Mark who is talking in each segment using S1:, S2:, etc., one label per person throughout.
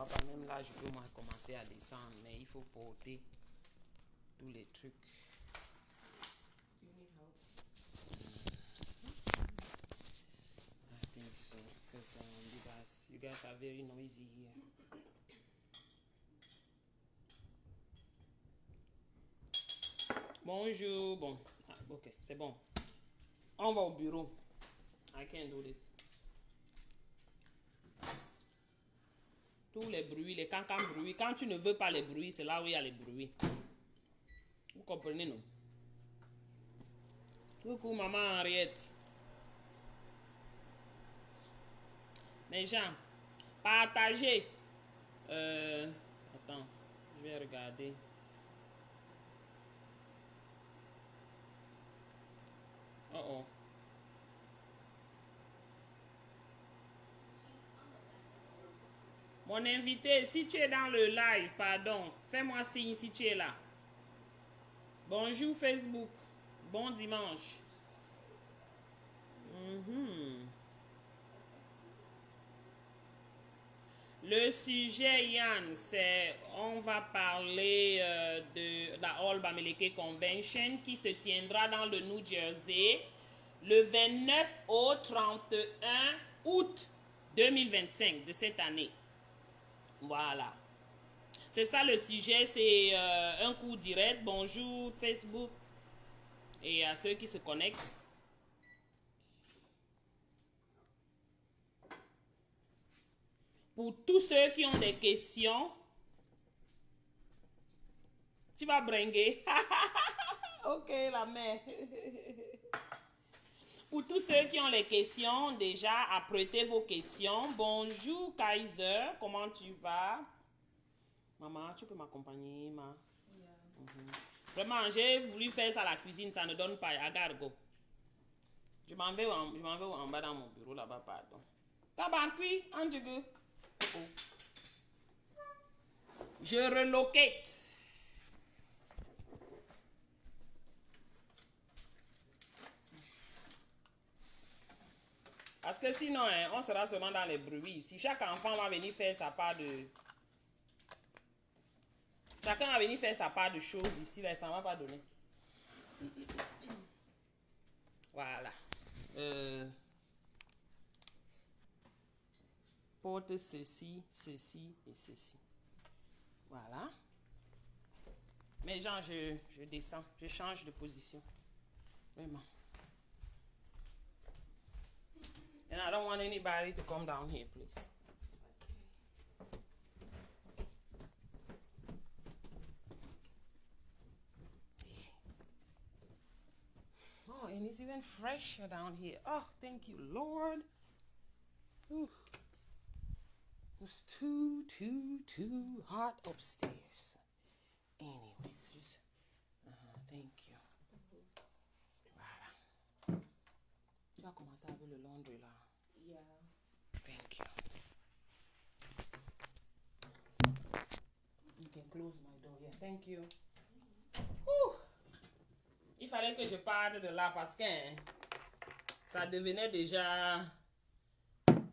S1: va pas. Même là, je peux moi commencer à descendre, mais il faut porter tous les trucs.
S2: Do you need help?
S1: I think so, because you guys are very noisy here. Bonjour, bon, ok, c'est bon. On va au bureau. I can't do this. Tous les bruits, les cancans bruits. Quand tu ne veux pas les bruits, c'est là où il y a les bruits. Vous comprenez, non? Coucou, maman Henriette. Les gens, partagez. Attends, je vais regarder. Oh. Mon invité, si tu es dans le live, pardon, fais-moi signe si tu es là. Bonjour Facebook. Bon dimanche. Le sujet, Yann, c'est on va parler de la All Bamileke Convention qui se tiendra dans le New Jersey le 29 au 31 août 2025 de cette année. Voilà. C'est ça le sujet, c'est un coup direct. Bonjour Facebook et à ceux qui se connectent. Pour tous ceux qui ont des questions, tu vas bringuer. Ok, la mère. Pour tous ceux qui ont les questions, déjà, apprêtez vos questions. Bonjour Kaiser, comment tu vas? Maman, tu peux m'accompagner, ma?
S2: Yeah.
S1: Vraiment, j'ai voulu faire ça à la cuisine, ça ne donne pas. I gotta go. Je m'en vais en bas dans mon bureau là-bas, pardon. Tabancui, Anjugu. Oh. Je relocate. Parce que sinon, on sera seulement dans les bruits. Si chaque enfant va venir faire sa part de... Chacun va venir faire sa part de choses ici, là, ça ne va pas donner. Voilà. Porte ceci, ceci et ceci. Voilà. Mais genre, je descends, je change de position. Vraiment. And I don't want anybody to come down here, please. Oh, and it's even fresher down here. Oh, thank you, Lord. Ooh. It's too hot upstairs. Anyways, just thank you. Voilà. Tu vas commencer avec le laundry là.
S2: Yeah.
S1: Thank you. You can close my door. Yeah, thank you. Ouh. Il fallait que je parte de là parce que ça devenait déjà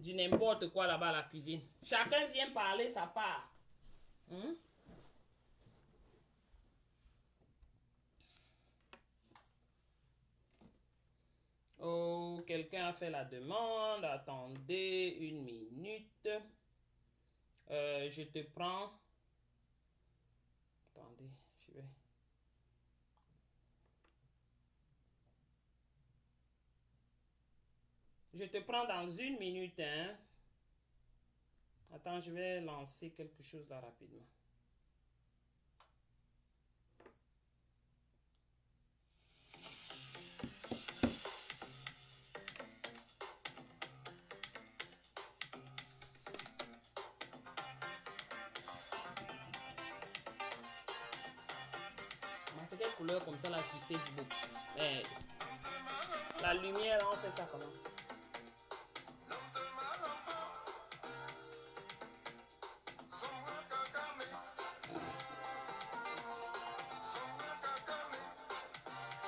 S1: du n'importe quoi là-bas à la cuisine. Chacun vient parler sa part. Oh, quelqu'un a fait la demande. Attendez une minute. Je te prends. Attendez, je vais. Je te prends dans une minute, hein. Attends, je vais lancer quelque chose là rapidement. C'est quelle couleur comme ça là sur Facebook? La lumière, on fait ça comment?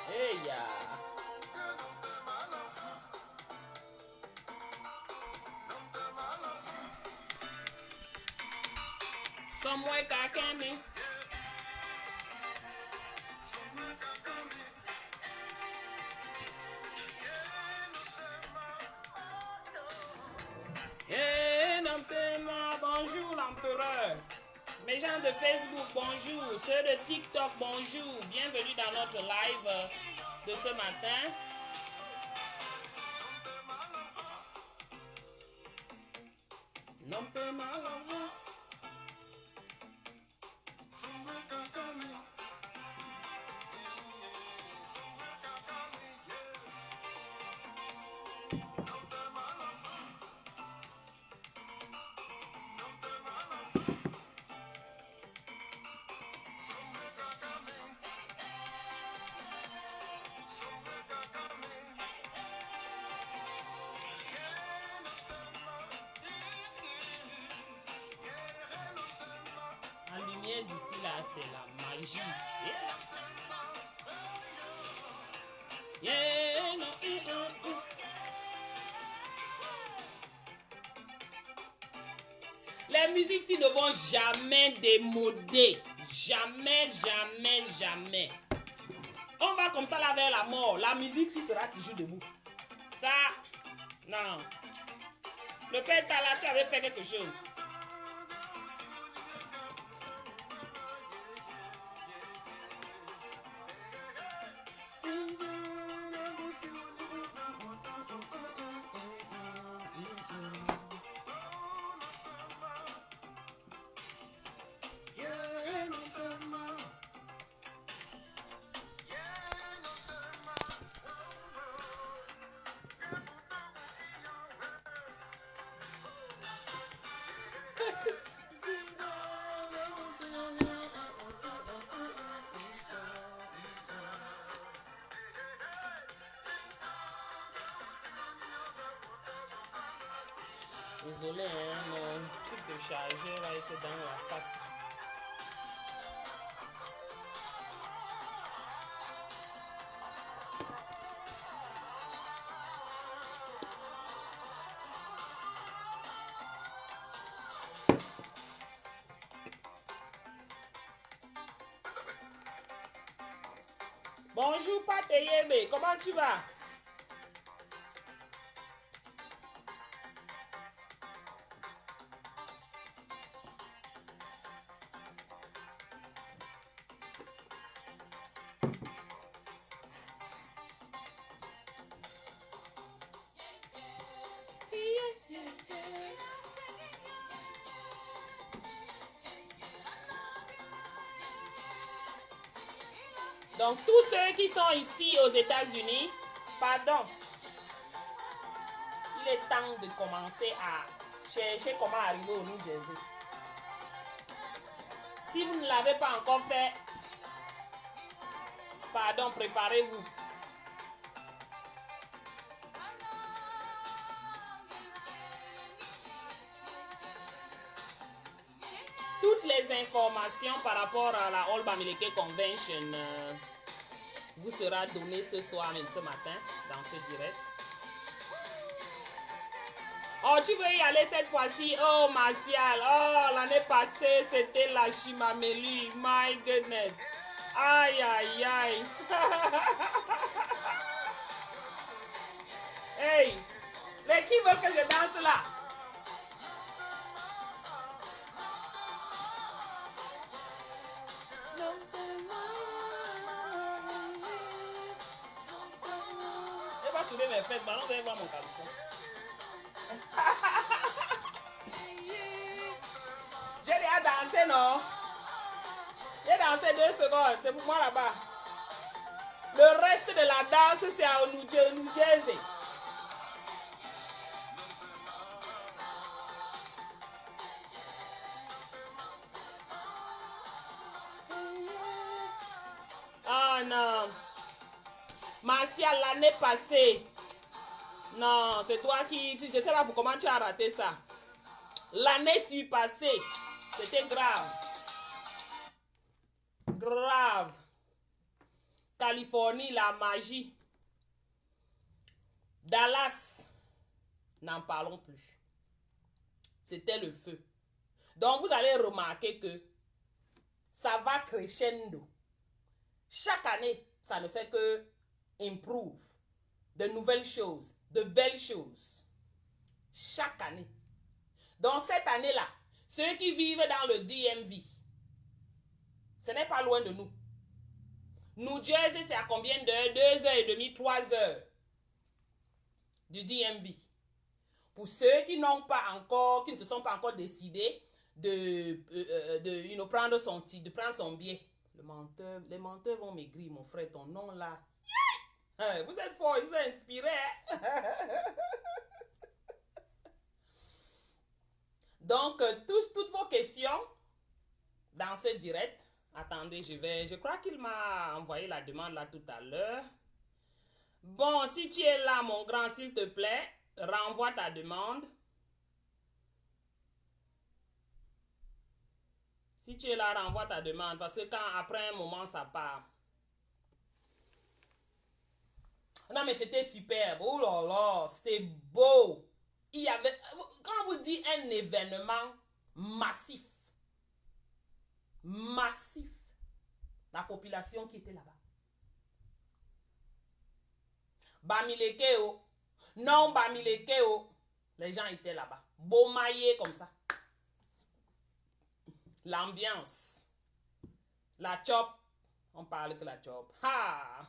S1: Hey ya! Somewhere Kakemi. Bonjour l'empereur. Mes gens de Facebook, bonjour. Ceux de TikTok, bonjour. Bienvenue dans notre live de ce matin. Non, t'es mal la lumière d'ici là, c'est la magie. Yeah. No, Les musiques ici ne vont jamais démoder. Jamais, jamais, jamais. On va comme ça là vers la mort. La musique ici sera toujours debout. Ça, non. Le père Tala, tu avais fait quelque chose. Désolé, hein, mon truc de chargeur a été dans la face. Bonjour Pateyebe, comment tu vas? Donc, tous ceux qui sont ici aux États-Unis, pardon, il est temps de commencer à chercher comment arriver au New Jersey. Si vous ne l'avez pas encore fait, pardon, préparez-vous. Toutes les informations par rapport à la All Bamileke Convention vous sera données ce soir et ce matin dans ce direct. Oh, tu veux y aller cette fois-ci? Oh, Martial. Oh, l'année passée, c'était la Chimamelu. My goodness. Aïe, aïe, aïe. Hey, les qui veulent que je danse là? Je vais pas tourner mes fesses, maintenant vous allez voir mon caleçon. J'ai déjà dansé, non? J'ai dansé 2 secondes, c'est pour moi là-bas. Le reste de la danse, c'est à New Jersey. Oh non. Martial, l'année passée. Non, c'est toi qui... Je ne sais pas comment tu as raté ça. L'année surpassée, c'était grave. Grave. Californie, la magie. Dallas, n'en parlons plus. C'était le feu. Donc, vous allez remarquer que ça va crescendo. Chaque année, ça ne fait que improve. De nouvelles choses, de belles choses. Chaque année. Donc, cette année-là, ceux qui vivent dans le DMV, ce n'est pas loin de nous. New Jersey, c'est à combien d'heures? 2h30, 3 heures du DMV. Pour ceux qui n'ont pas encore, qui ne se sont pas encore décidés de prendre son billet. Les menteurs vont maigrir, mon frère, ton nom là. Yeah! Vous êtes fort, vous êtes inspiré. Donc, toutes vos questions dans ce direct. Attendez, je crois qu'il m'a envoyé la demande là tout à l'heure. Bon, si tu es là, mon grand, s'il te plaît, renvoie ta demande. Si tu es là, renvoie ta demande parce que après un moment, ça part. Non, mais c'était superbe. Oh là là, c'était beau. Il y avait, quand on vous dit un événement massif, la population qui était là-bas. Bamilekeo, non Bamilekeo, les gens étaient là-bas. Beaumaillé comme ça. L'ambiance. La chop. On parle que la chop. Ah!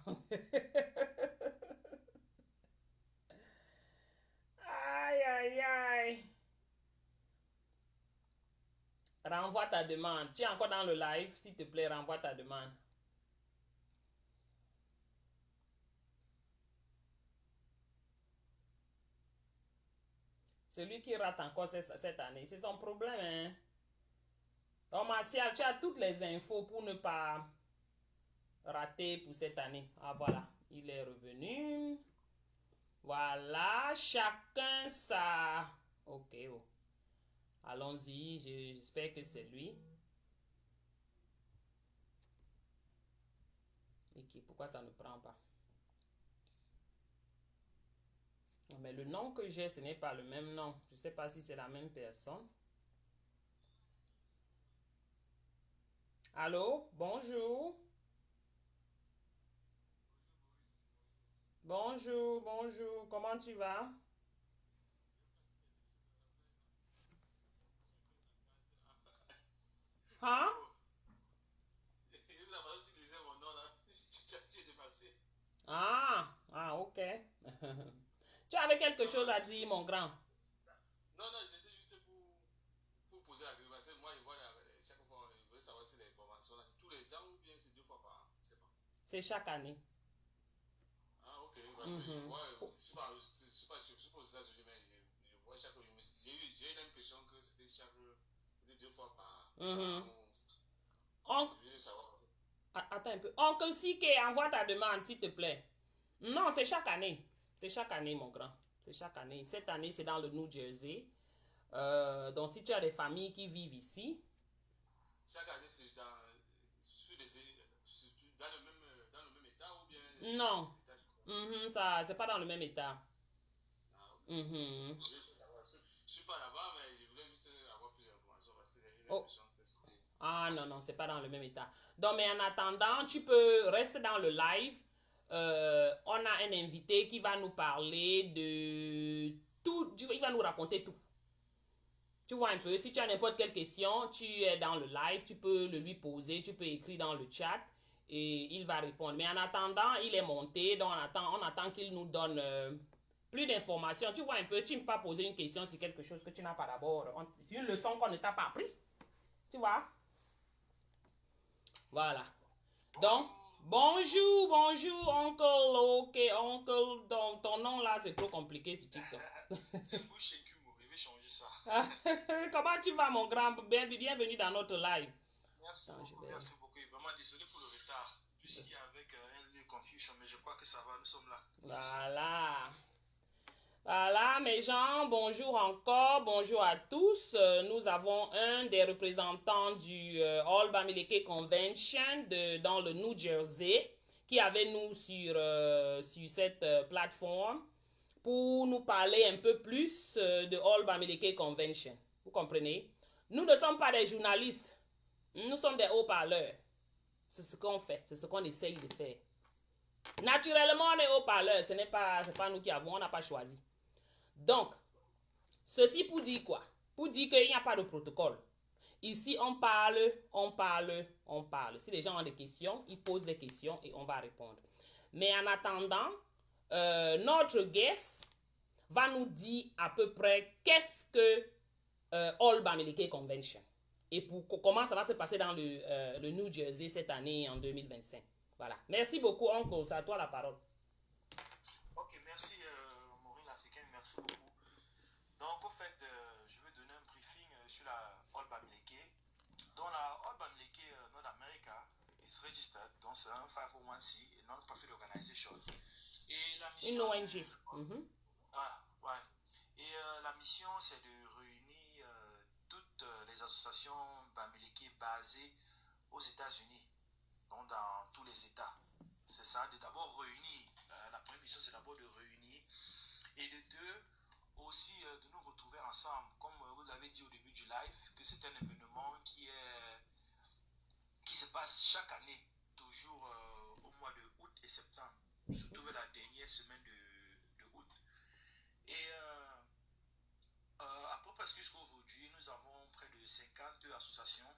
S1: Aïe, aïe, aïe. Renvoie ta demande. Tu es encore dans le live. S'il te plaît, renvoie ta demande. Celui qui rate encore cette année, c'est son problème, hein? Donc, Martial, tu as toutes les infos pour ne pas rater pour cette année. Ah, voilà. Il est revenu. Voilà. Chacun sa... Ok, oh. Allons-y. J'espère que c'est lui. Ok, pourquoi ça ne prend pas? Mais le nom que j'ai, ce n'est pas le même nom. Je ne sais pas si c'est la même personne. Allô? Bonjour. Bonjour, bonjour. Comment tu vas? Hein? Ah, ok. Tu avais quelque chose à dire, mon grand?
S3: Non, non, c'était juste pour poser la question. Parce que moi, je vois chaque fois, je veux savoir si les informations là, c'est tous les ans ou bien c'est 2 fois par an. Je sais pas.
S1: C'est chaque année.
S3: Ah, ok. Parce que je vois, je sais pas, je suis pas aux États-Unis, mais je vois chaque. J'ai eu l'impression que c'était chaque 2 fois par an. Je veux savoir.
S1: Attends un peu. Oncle CK, envoie ta demande, s'il te plaît. Non, c'est chaque année. C'est chaque année, mon grand. C'est chaque année. Cette année, c'est dans le New Jersey. Donc, si tu as des familles qui vivent ici.
S3: Chaque année, c'est dans le même état ou bien.
S1: Non. Ça, c'est pas dans le même état.
S3: Ah, ok.
S1: Mhm.
S3: Je suis pas là-bas, mais je voulais juste avoir plus d'informations parce que j'ai eu
S1: Oh.
S3: l'impression que c'était.
S1: Ah non, non, c'est pas dans le même état. Donc, mais en attendant, tu peux rester dans le live. On a un invité qui va nous parler de tout. Il va nous raconter tout. Tu vois un peu, si tu as n'importe quelle question, tu es dans le live, tu peux le lui poser, tu peux écrire dans le chat et il va répondre. Mais en attendant, il est monté, donc on attend qu'il nous donne plus d'informations. Tu vois un peu, tu ne peux pas poser une question sur quelque chose que tu n'as pas d'abord. C'est une leçon qu'on ne t'a pas appris. Tu vois? Voilà. Donc, bonjour, bonjour, oncle. Ok, oncle. Donc, ton nom là, c'est trop compliqué sur TikTok.
S3: C'est Bush et Kumo, je vais changer ça.
S1: Comment tu vas, mon grand? Bienvenue dans notre live.
S3: Merci beaucoup, merci beaucoup. Vraiment désolé pour le retard, puisqu'il y avait un lieu confusion, mais je crois que ça va, nous sommes là.
S1: Voilà. Voilà, mes gens, bonjour encore, bonjour à tous. Nous avons un des représentants du All Bamileke Convention dans le New Jersey qui est avec nous sur cette plateforme pour nous parler un peu plus de All Bamileke Convention. Vous comprenez? Nous ne sommes pas des journalistes. Nous sommes des haut-parleurs. C'est ce qu'on fait. C'est ce qu'on essaye de faire. Naturellement, on est haut-parleurs. Ce n'est pas nous qui avons. On n'a pas choisi. Donc, ceci pour dire quoi? Pour dire qu'il n'y a pas de protocole. Ici, on parle, on parle, on parle. Si les gens ont des questions, ils posent des questions et on va répondre. Mais en attendant, notre guest va nous dire à peu près qu'est-ce que All Bamileke Convention et comment ça va se passer dans le New Jersey cette année en 2025. Voilà. Merci beaucoup, Oncle. C'est à toi la parole.
S4: Ok, merci Maureen l'Africaine, merci beaucoup. Donc, au fait, je vais donner un briefing sur la All Bamileke. Donc, la All Bamileke North America is registered, donc c'est un 501c, a non-profit organization. Et la mission...
S1: Une ONG.
S4: Ah, ouais. Et la mission, c'est de réunir toutes les associations Bamileke basées aux États-Unis, donc dans tous les États. C'est ça, de d'abord réunir. La première mission, c'est d'abord de réunir. Et de deux, aussi de nous retrouver ensemble. Comme vous l'avez dit au début du live, que c'est un événement qui se passe chaque année, toujours au mois de août et septembre, surtout vers la dernière semaine de août. Et à peu près jusqu'à aujourd'hui, nous avons près de 50 associations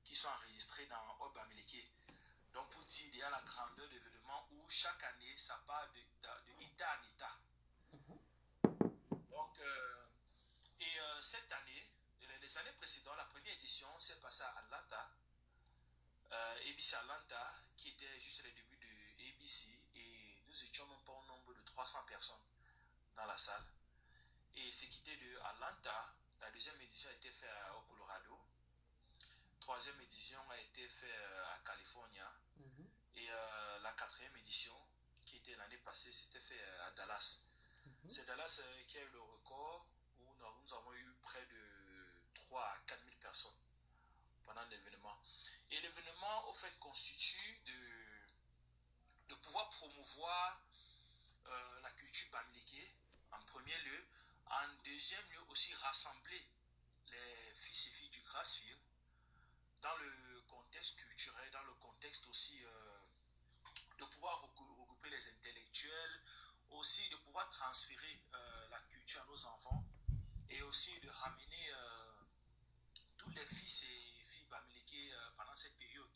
S4: qui sont enregistrées dans All Bamileke. Donc pour dire, il y a la grandeur de l'événement où chaque année, ça part de État en État. Donc, cette année, les années précédentes, la première édition s'est passée à Atlanta, ABC Atlanta, qui était juste le début de ABC, et nous étions même pas au nombre de 300 personnes dans la salle. Et ce qui était de Atlanta, la deuxième édition a été faite au Colorado, troisième édition a été faite à Californie, et la quatrième édition, qui était l'année passée, c'était fait à Dallas. C'est Dallas qui a eu le record où nous avons eu près de 3 à 4 000 personnes pendant l'événement. Et l'événement, au fait, constitue de pouvoir promouvoir la culture Bamileke en premier lieu, en deuxième lieu aussi rassembler les fils et filles du Grassfield dans le contexte culturel, dans le contexte aussi de pouvoir regrouper les intellectuels, aussi de pouvoir transférer la culture à nos enfants et aussi de ramener tous les fils et filles Bamileke pendant cette période.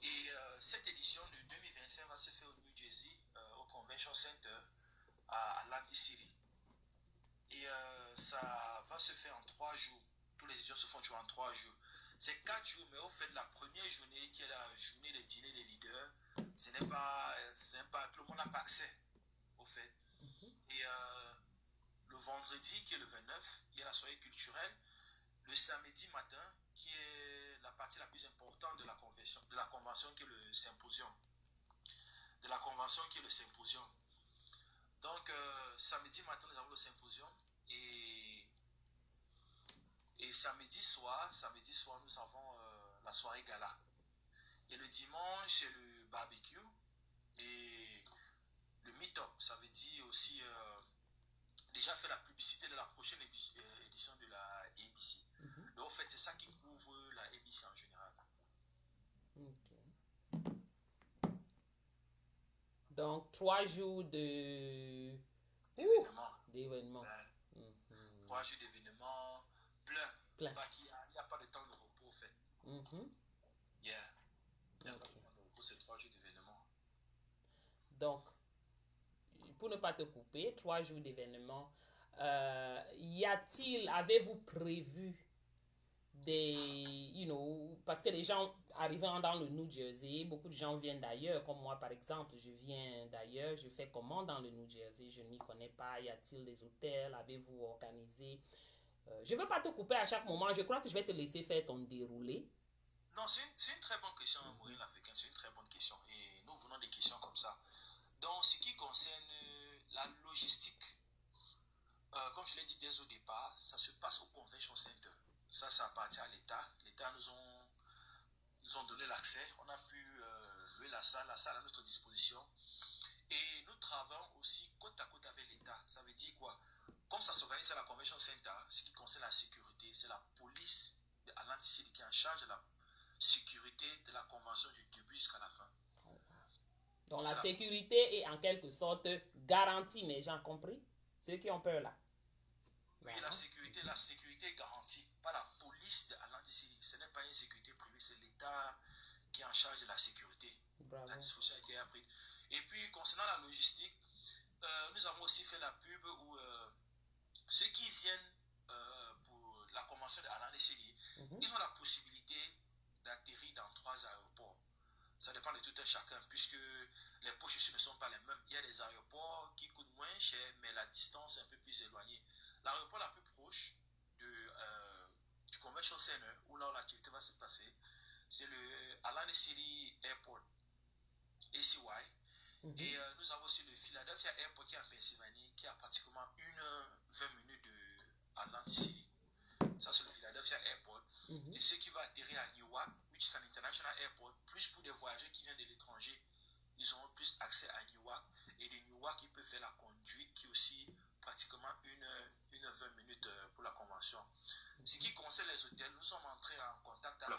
S4: Et cette édition de 2025 va se faire au New Jersey, au Convention Center à Atlantic City. Et ça va se faire en 3 jours. Tous les éditions se font toujours en 3 jours. C'est 4 jours, mais au fait, la première journée, qui est la journée des dîners des leaders, ce n'est pas, tout le monde n'a pas accès, au fait. Et le vendredi, qui est le 29, il y a la soirée culturelle. Le samedi matin, qui est la partie la plus importante de la convention, qui est le symposium. De la convention, qui est le symposium. Donc, samedi matin, nous avons le symposium. Et samedi soir, nous avons la soirée gala. Et le dimanche, c'est le barbecue. Et le meet-up, ça veut dire aussi déjà fait la publicité de la prochaine édition de la ABC. Donc, en fait, c'est ça qui couvre la ABC en général.
S1: Okay. Donc, 3 jours d'événements.
S4: 3 jours d'événements, plein. Il n'y a pas de temps de repos, en fait. Yeah. Il n'y a pas de temps de repos, c'est 3 jours d'événements.
S1: Donc, pour ne pas te couper, 3 jours d'événements, avez-vous prévu parce que les gens arrivant dans le New Jersey, beaucoup de gens viennent d'ailleurs, comme moi par exemple, je viens d'ailleurs, je fais comment dans le New Jersey, je ne m'y connais pas, y a-t-il des hôtels, avez-vous organisé? Je ne veux pas te couper à chaque moment, je crois que je vais te laisser faire ton déroulé.
S4: Non, c'est une très bonne question, Maureen l'Africaine, c'est une très bonne question, et nous venons des questions comme ça. Donc, ce qui concerne la logistique, comme je l'ai dit dès au départ, ça se passe au Convention Center. Ça appartient à l'État. L'État nous ont donné l'accès. On a pu louer la salle à notre disposition. Et nous travaillons aussi côte à côte avec l'État. Ça veut dire quoi? Comme ça s'organise à la Convention Center, ce qui concerne la sécurité, c'est la police Atlantic City qui est en charge de la sécurité de la convention du début jusqu'à la fin.
S1: Donc la sécurité est en quelque sorte garantie, mais j'ai compris. Ceux qui ont peur là.
S4: Oui, la sécurité est garantie par la police de Atlantic City. Ce n'est pas une sécurité privée, c'est l'État qui est en charge de la sécurité.
S1: Bravo.
S4: La disposition a été apprise. Et puis, concernant la logistique, nous avons aussi fait la pub où ceux qui viennent pour la convention de Atlantic City, ils ont la possibilité d'atterrir dans 3 aéroports. Ça dépend de tout un chacun, puisque les poches ici ne sont pas les mêmes. Il y a des aéroports qui coûtent moins cher, mais la distance est un peu plus éloignée. L'aéroport la plus proche du Convention Center, où là où l'activité va se passer, c'est le Atlantic City Airport, ACY. Et nous avons aussi le Philadelphia Airport qui est en Pennsylvanie, qui a pratiquement 1h20 de Atlantic City. Ça, c'est le Philadelphia Airport. Et ceux qui vont atterrir à Newark, which is an international airport, plus pour des voyageurs qui viennent de l'étranger, ils auront plus accès à Newark. Et de Newark, ils peuvent faire la conduite, qui est aussi pratiquement 1h20 pour la convention. Ce qui concerne les hôtels, nous sommes entrés en contact avec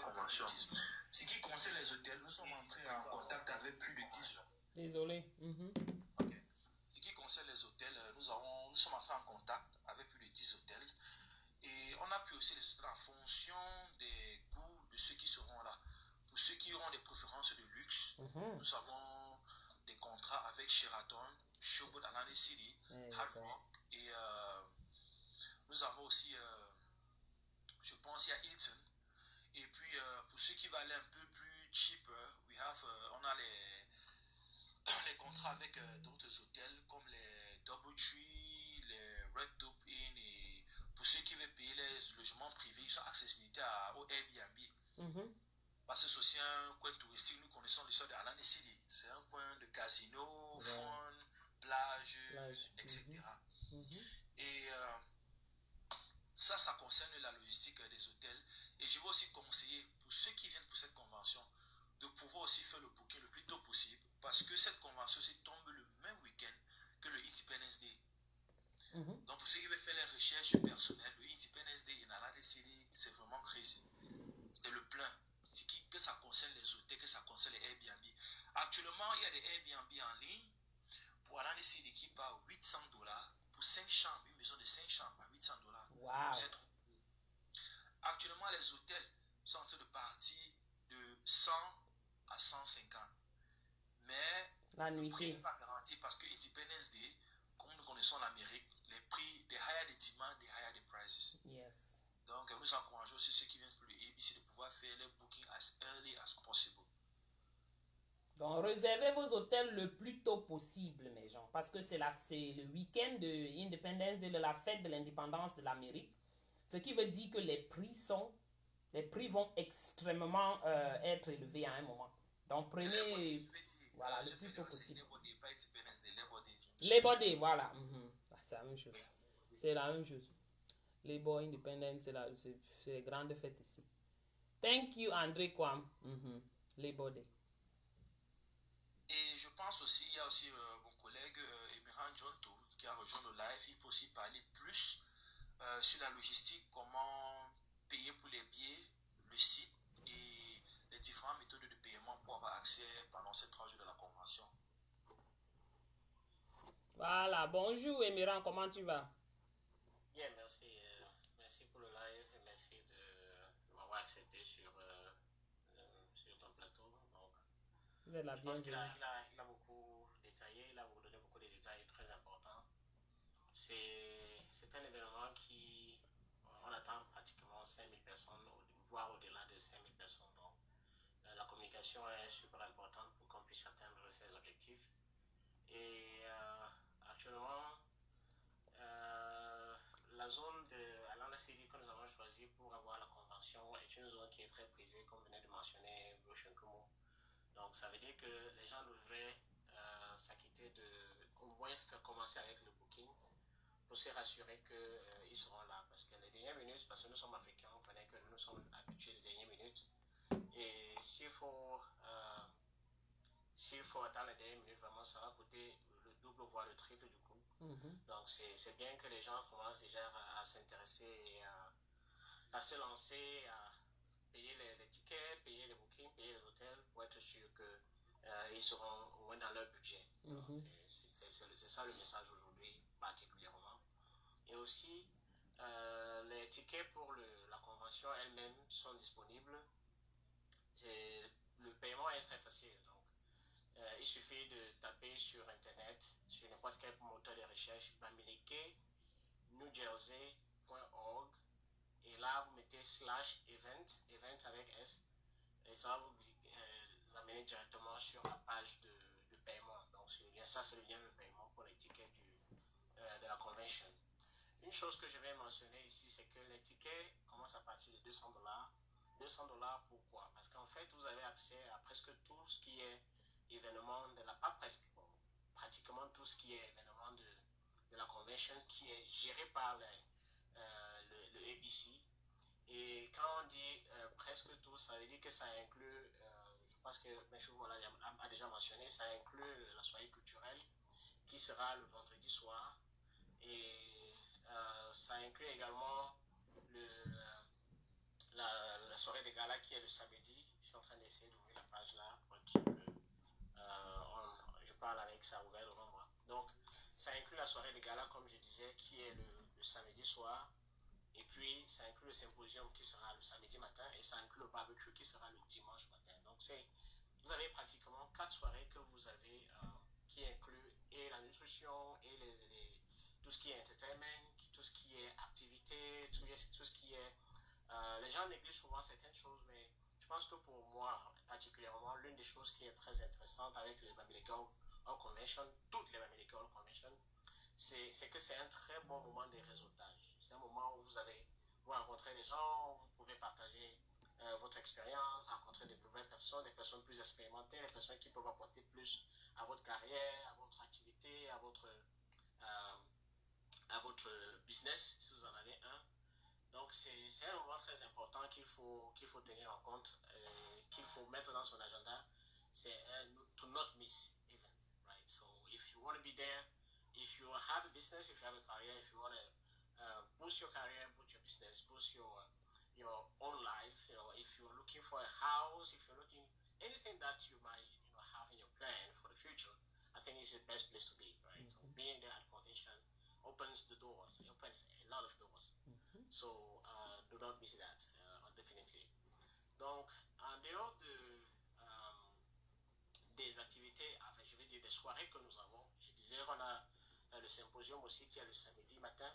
S4: Ce qui concerne les hôtels, nous sommes entrés en contact avec plus de 10.
S1: Désolé.
S4: Okay. Ce qui concerne les hôtels, nous sommes entrés en contact avec plus de 10 hôtels. Et on appuie aussi les hôtels en fonction des goûts de ceux qui seront là. Pour ceux qui auront des préférences de luxe, nous avons des contrats avec Sheraton, Showboat Atlantic City, Hard Rock. Et nous avons aussi, je pense, il y a Hilton. Et puis, pour ceux qui veulent aller un peu plus cheaper, on a les contrats avec d'autres hôtels comme les Doubletree, les Red Top Inn. Et pour ceux qui veulent payer les logements privés, ils sont accessibilité au Airbnb. Parce que c'est aussi un coin touristique. Nous connaissons l'histoire de Atlantic City. C'est un coin de casino, fun, plage, etc. Et ça concerne la logistique des hôtels. Et je vais aussi conseiller pour ceux qui viennent pour cette convention de pouvoir aussi faire le booking le plus tôt possible, parce que cette convention tombe le même week-end que le Independence Day. Donc pour ceux qui veulent faire les recherches personnelles, le Independence Day in Atlantic City, c'est vraiment crazy. C'est le plein. Que ça concerne les hôtels, que ça concerne les Airbnb. Actuellement, il y a des Airbnb en ligne pour Atlantic City qui part $800 pour 5 chambres, une maison de 5 chambres à $800.
S1: Wow.
S4: Actuellement, les hôtels sont en train de partir de 100 à 150. Mais le prix n'est pas garanti parce que Independence Day, comme nous connaissons l'Amérique, les prix, the higher the demand, the higher the prices.
S1: Yes.
S4: Donc, nous encourageons aussi ceux qui viennent pour le ABC de pouvoir faire les bookings as early as possible.
S1: Donc, réservez vos hôtels le plus tôt possible, mes gens, parce que c'est le week-end de Independence Day, de la fête de l'indépendance de l'Amérique. Ce qui veut dire que les prix vont extrêmement être élevés à un moment. Donc, prenez le plus tôt possible. Labor Day, voilà. C'est la même chose. C'est la même chose. Labor Independence, c'est les grandes fêtes ici. Thank you, André Kwam. Labor Day.
S4: Et je pense aussi, il y a aussi mon collègue Emirhan Jonto qui a rejoint le live. Il peut aussi parler plus sur la logistique, comment payer pour les billets, le site et les différentes méthodes de paiement pour avoir accès pendant ces 3 jours de la convention.
S1: Voilà, bonjour Emirhan, comment tu vas?
S5: Bien, merci. Merci pour le live et merci de m'avoir accepté sur ton plateau. Donc,
S1: vous êtes la
S5: je pense qu'il
S1: bienvenue.
S5: a beaucoup détaillé, il a donné beaucoup de détails très importants. C'est un événement qui, on attend pratiquement 5000 personnes, voire au-delà de 5000 personnes. Donc, la communication est super importante pour qu'on puisse atteindre ces objectifs. Et actuellement, la zone de Atlantic City que nous avons choisie pour avoir la convention est une zone qui est très prisée, comme venait de mentionner Boshenkumo. Donc, ça veut dire que les gens devraient s'acquitter au moins faire commencer avec le booking pour se rassurer qu'ils seront là. Parce que les dernières minutes, parce que nous sommes africains, on connaît que nous sommes habitués des dernières minutes. Et s'il faut attendre les dernières minutes, vraiment, ça va coûter le double, voire le triple du coût. Donc, c'est bien que les gens commencent déjà à s'intéresser et à se lancer, payer les tickets, payer les bookings, payer les hôtels pour être sûr que ils seront au moins dans leur budget. C'est ça le message aujourd'hui particulièrement. Et aussi, les tickets pour la convention elle-même sont disponibles. Le paiement est très facile. Donc, il suffit de taper sur Internet, sur n'importe quel moteur de recherche, Bamileke, newjersey.org, et là vous mettez /event avec S, et ça va vous amener directement sur la page de paiement. Donc ça c'est le lien de paiement pour les tickets de la convention. Une chose que je vais mentionner ici, c'est que les tickets commencent à partir de $200. $200 pourquoi? Parce qu'en fait vous avez accès à presque tout ce qui est événement de la, pas presque, bon, pratiquement tout ce qui est événement de la convention qui est géré par le ABC. Et quand on dit presque tout, ça veut dire que ça inclut, je pense que M. Voilà a déjà mentionné, ça inclut la soirée culturelle qui sera le vendredi soir. Et ça inclut également la soirée de gala qui est le samedi. Je suis en train d'essayer d'ouvrir la page là pour être sûr que je parle avec ça ouvert devant moi. Donc, ça inclut la soirée de gala, comme je disais, qui est le samedi soir. Et puis, ça inclut le symposium qui sera le samedi matin. Et ça inclut le barbecue qui sera le dimanche matin. Donc, vous avez pratiquement 4 soirées que vous avez qui incluent et la nutrition et tout ce qui est entertainment, tout ce qui est activité, tout ce qui est... les gens négligent souvent certaines choses, mais je pense que pour moi, particulièrement, l'une des choses qui est très intéressante avec les Bamileke All Convention, toutes les Bamileke All Convention, c'est que c'est un très bon moment de réseautage. C'est un moment où vous rencontrez des gens, vous pouvez partager votre expérience, rencontrer des nouvelles personnes, des personnes plus expérimentées, des personnes qui peuvent apporter plus à votre carrière, à votre activité, à votre business, si vous en avez un. Donc c'est un moment très important qu'il faut tenir en compte, qu'il faut mettre dans son agenda. C'est un to not miss event, right? So if you want to be there, if you have a business, if you have a career, if you want to boost your career, boost your business, boost your own life, if you're looking for a house, if you're looking anything that you might have in your plan for the future, I think it's the best place to be, right? So being there at convention opens the doors. It opens a lot of doors. So do not miss that, definitely. Donc, en dehors des activités, enfin je vais dire des soirées que nous avons, je disais on a le symposium aussi qui est le samedi matin.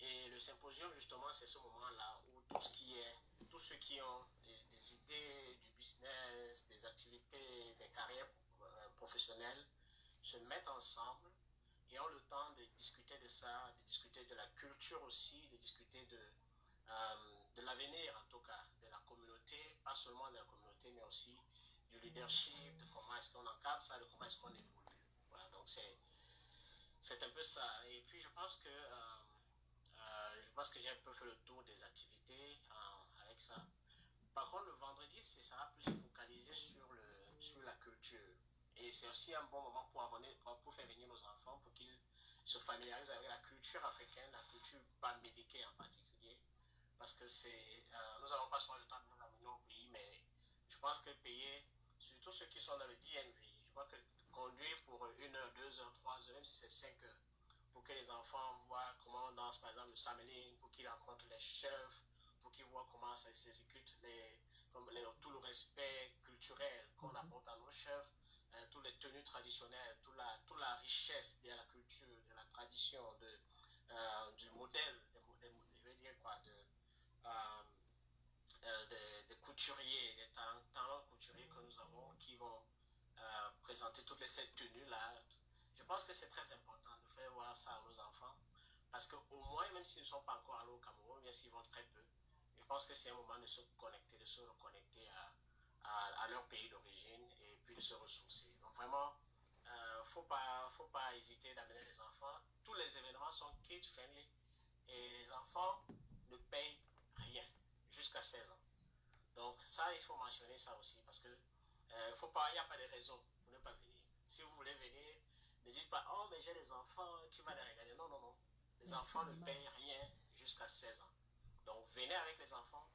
S5: Et le symposium justement c'est ce moment-là où tous ceux qui ont des idées, du business, des activités, des carrières professionnelles se mettent ensemble et ont le temps de discuter de ça, de discuter de la culture aussi, de discuter de l'avenir en tout cas, de la communauté, pas seulement de la communauté, mais aussi du leadership, de comment est-ce qu'on encadre ça, de comment est-ce qu'on évolue. Voilà, donc c'est un peu ça. Et puis je pense que j'ai un peu fait le tour des activités avec ça. Par contre, le vendredi, ça sera plus focalisé sur la culture. Et c'est aussi un bon moment pour faire venir nos enfants, pour qu'ils se familiarisent avec la culture africaine, la culture bamileke en particulier. Parce que nous n'avons pas souvent le temps de nous amener au pays, mais je pense que payer, surtout ceux qui sont dans le DMV, je crois que conduire pour 1 heure, 2 heures, 3 heures, même si c'est 5 heures, pour que les enfants voient comment on danse, par exemple, le sameling, pour qu'ils rencontrent les chefs, pour qu'ils voient comment ça s'exécute, tout le respect culturel qu'on apporte à nos chefs, toutes les tenues traditionnelles, toute la richesse de la culture, de la tradition, du modèle, je vais dire quoi, des couturiers, des talents couturiers que nous avons qui vont présenter toutes ces tenues-là. Je pense que c'est très important de faire voir ça à nos enfants parce qu'au moins, même s'ils ne sont pas encore allés au Cameroun, bien s'ils vont très peu, je pense que c'est un moment de se connecter, de se reconnecter à leur pays d'origine et puis de se ressourcer. Donc vraiment, faut pas hésiter d'amener les enfants. Tous les événements sont kid-friendly et les enfants ne payent rien jusqu'à 16 ans. Donc ça, il faut mentionner ça aussi parce que il n'y a pas de raison pour ne pas venir. Si vous voulez venir, ne dites pas, oh mais j'ai les enfants, qui va les regarder. Non, non, non. Les enfants ne payent rien jusqu'à 16 ans. Donc venez avec les enfants,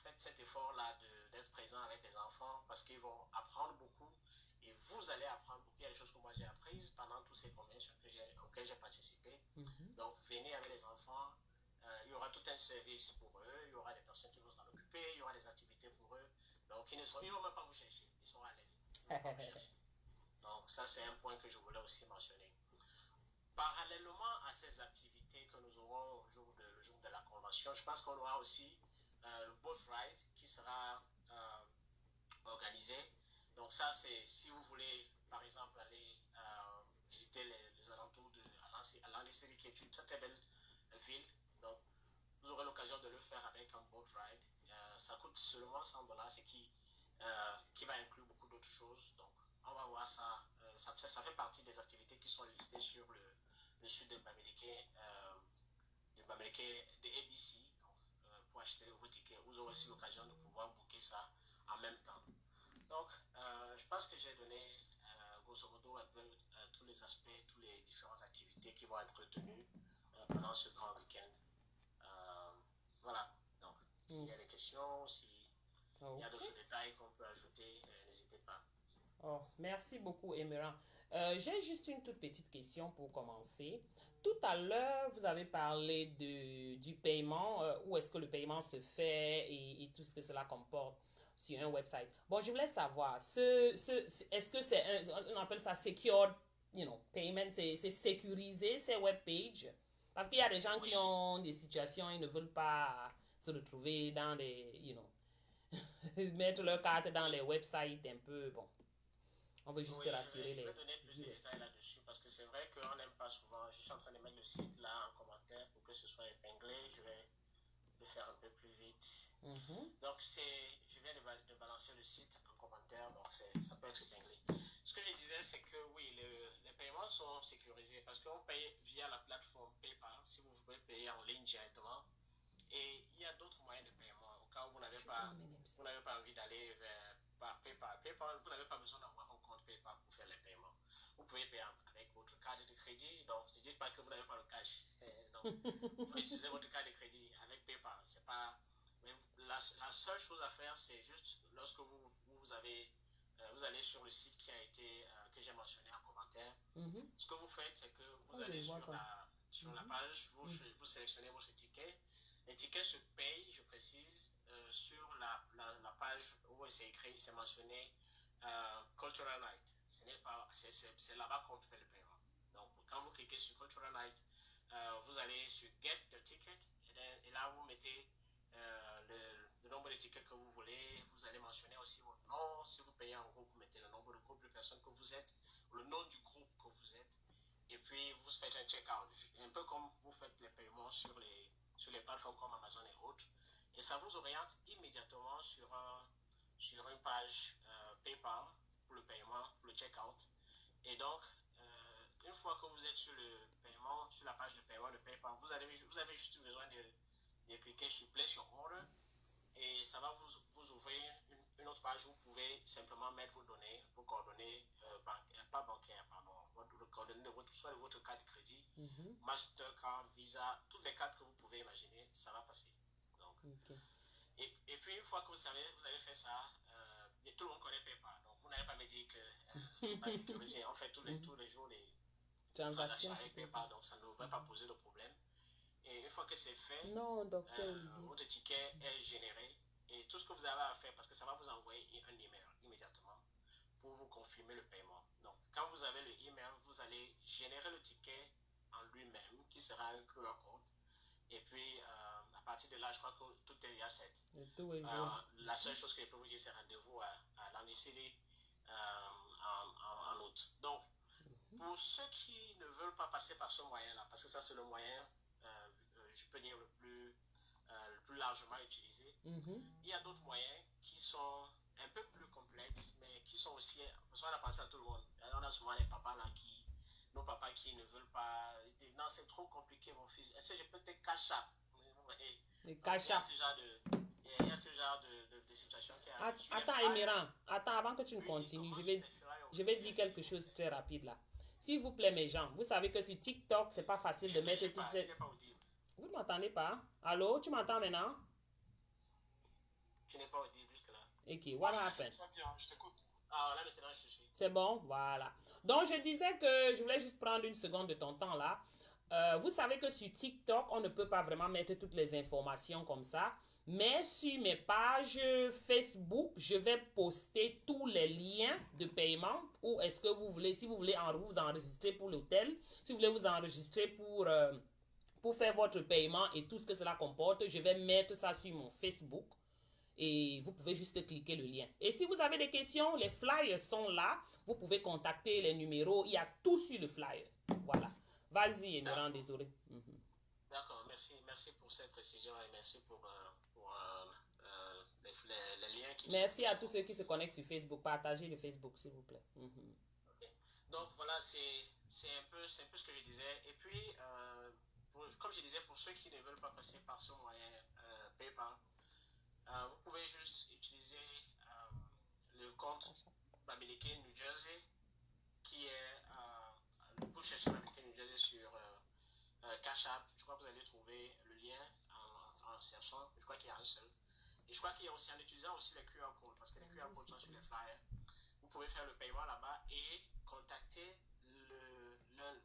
S5: faites cet effort-là d'être présent avec les enfants parce qu'ils vont apprendre beaucoup et vous allez apprendre beaucoup. Il y a des choses que moi j'ai apprises pendant toutes ces conventions auxquelles j'ai participé. Donc, venez avec les enfants. Il y aura tout un service pour eux. Il y aura des personnes qui vont s'en occuper. Il y aura des activités pour eux. Donc, ils ne vont même pas vous chercher. Ils seront à l'aise. Ils vont pas vous chercher. Donc, ça, c'est un point que je voulais aussi mentionner. Parallèlement à ces activités que nous aurons le jour de la convention, je pense qu'on aura aussi le boat ride qui sera organisé. Donc ça, c'est si vous voulez, par exemple, aller visiter les alentours de Atlantic qui est une très belle ville. Donc, vous aurez l'occasion de le faire avec un boat ride. Ça coûte seulement $100, ce qui va inclure beaucoup d'autres choses. Donc, on va voir ça. Ça fait partie des activités qui sont listées sur le site de Bamileke, de ABC. Donc, pour acheter vos tickets, vous aurez aussi l'occasion de pouvoir booker ça en même temps. Donc, je pense que j'ai donné grosso modo un peu tous les aspects, toutes les différentes activités qui vont être tenues pendant ce grand week-end. Voilà. Donc, s'il y a des questions, s'il y a d'autres détails qu'on peut ajouter, n'hésitez pas.
S1: Oh, merci beaucoup, Emerald. J'ai juste une toute petite question pour commencer. Tout à l'heure, vous avez parlé du paiement, où est-ce que le paiement se fait et tout ce que cela comporte sur un website. Bon, je voulais savoir, est-ce que c'est on appelle ça secured, payment, c'est sécurisé ces webpages? Parce qu'il y a des gens qui ont des situations, ils ne veulent pas se retrouver dans des, mettre leur carte dans les websites un peu, bon. On veut juste rassurer les...
S5: Je vais donner plus de détails là-dessus parce que c'est vrai qu'on n'aime pas souvent. Je suis en train de mettre le site là en commentaire pour que ce soit épinglé. Je vais le faire un peu plus vite. Donc, je viens de balancer le site en commentaire, donc ça peut être épinglé. Ce que je disais, c'est que oui, les paiements sont sécurisés parce qu'on paye via la plateforme PayPal, si vous voulez payer en ligne directement. Et il y a d'autres moyens de paiement au cas où vous n'avez pas envie d'aller par PayPal. PayPal, vous n'avez pas besoin d'avoir un compte PayPal pour faire les paiements. Vous pouvez payer avec votre carte de crédit. Donc, ne dites pas que vous n'avez pas le cash. Donc, vous pouvez utiliser votre carte de crédit avec PayPal. C'est pas... Mais la seule chose à faire, c'est juste lorsque vous allez sur le site que j'ai mentionné en commentaire. Ce que vous faites, c'est que vous allez sur la page, vous sélectionnez votre ticket. Les tickets se payent, je précise, sur la page où c'est écrit, c'est mentionné Cultural Night. C'est là-bas qu'on fait le paiement. Donc, quand vous cliquez sur Cultural Night, vous allez sur Get the Ticket et là, vous mettez le nombre de tickets que vous voulez. Vous allez mentionner aussi votre nom. Si vous payez en groupe, vous mettez le nombre de groupe de personnes que vous êtes, le nom du groupe que vous êtes, et puis vous faites un check-out. Un peu comme vous faites les paiements sur les plateformes comme Amazon et autres. Et ça vous oriente immédiatement sur une page PayPal pour le paiement, pour le check-out. Et donc, une fois que vous êtes sur le paiement, sur la page de paiement de PayPal, vous avez juste besoin de cliquer sur Place Your Order et ça va vous ouvrir une autre page où vous pouvez simplement mettre vos données, vos coordonnées, pas bancaires, pardon, vos coordonnées soit de votre carte de crédit, Mastercard, Visa, toutes les cartes que vous pouvez imaginer, ça va passer. Donc, et puis une fois que vous avez fait ça, tout le monde connaît PayPal, donc vous n'allez pas me dire que c'est pas sécurisé. On fait tous les jours les transactions avec PayPal, donc ça ne devrait pas poser de problème. Et une fois que c'est fait, votre ticket est généré et tout ce que vous avez à faire, parce que ça va vous envoyer un email immédiatement pour vous confirmer le paiement. Donc, quand vous avez le email, vous allez générer le ticket en lui-même qui sera un QR code. Et puis, à partir de là, je crois que tout est déjà set. La seule chose que je peux vous dire, c'est rendez-vous à Atlantic City en août. Donc, pour ceux qui ne veulent pas passer par ce moyen-là, parce que ça, c'est le moyen, je peux dire, le plus largement utilisé, il y a d'autres moyens qui sont un peu plus complexes, mais qui sont aussi, parce qu'on a pensé à tout le monde. On a souvent les papas là nos papas qui ne veulent pas, ils disent non, c'est trop compliqué mon fils, est-ce que je peux te cash up? Il y a ce genre de situation qui arrive.
S1: Attends, Emerald, avant que tu ne continues, je vais dire quelque chose très rapide là. S'il vous plaît, mes gens, vous savez que sur TikTok, c'est pas facile de mettre toutes ces... Vous ne m'entendez pas? Allô, tu m'entends maintenant?
S5: me dire jusque-là?
S1: Ok, what
S4: Moi, je te
S1: happened?
S4: suis très bien, je t'écoute.
S5: Ah, là maintenant je suis.
S1: C'est bon, voilà. Donc, je disais que je voulais juste prendre une seconde de ton temps là. Vous savez que sur TikTok, on ne peut pas vraiment mettre toutes les informations comme ça. Mais sur mes pages Facebook, je vais poster tous les liens de paiement. Ou est-ce que vous voulez, si vous voulez vous enregistrer pour l'hôtel, si vous voulez vous enregistrer pour faire votre paiement et tout ce que cela comporte, je vais mettre ça sur mon Facebook. Et vous pouvez juste cliquer le lien. Et si vous avez des questions, les flyers sont là. Vous pouvez contacter les numéros. Il y a tout sur le flyer. Voilà. Vas-y, Emeran, désolé.
S5: D'accord, merci pour cette précision et merci pour les liens qui
S1: Merci
S5: sont.
S1: à tous ceux qui se connectent sur Facebook. Partagez le Facebook, s'il vous plaît.
S5: Ok. Donc voilà, c'est un peu ce que je disais. Et puis, comme je disais, pour ceux qui ne veulent pas passer par ce moyen PayPal, vous pouvez juste utiliser le compte Bamileke New Jersey qui est. Vous cherchez Bamileke New Jersey sur Cash App. Je crois que vous allez trouver le lien en cherchant. Je crois qu'il y a un seul. Et je crois qu'il y a aussi en utilisant aussi les QR codes parce que les QR codes sont sur les flyers. Vous pouvez faire le paiement là-bas et contacter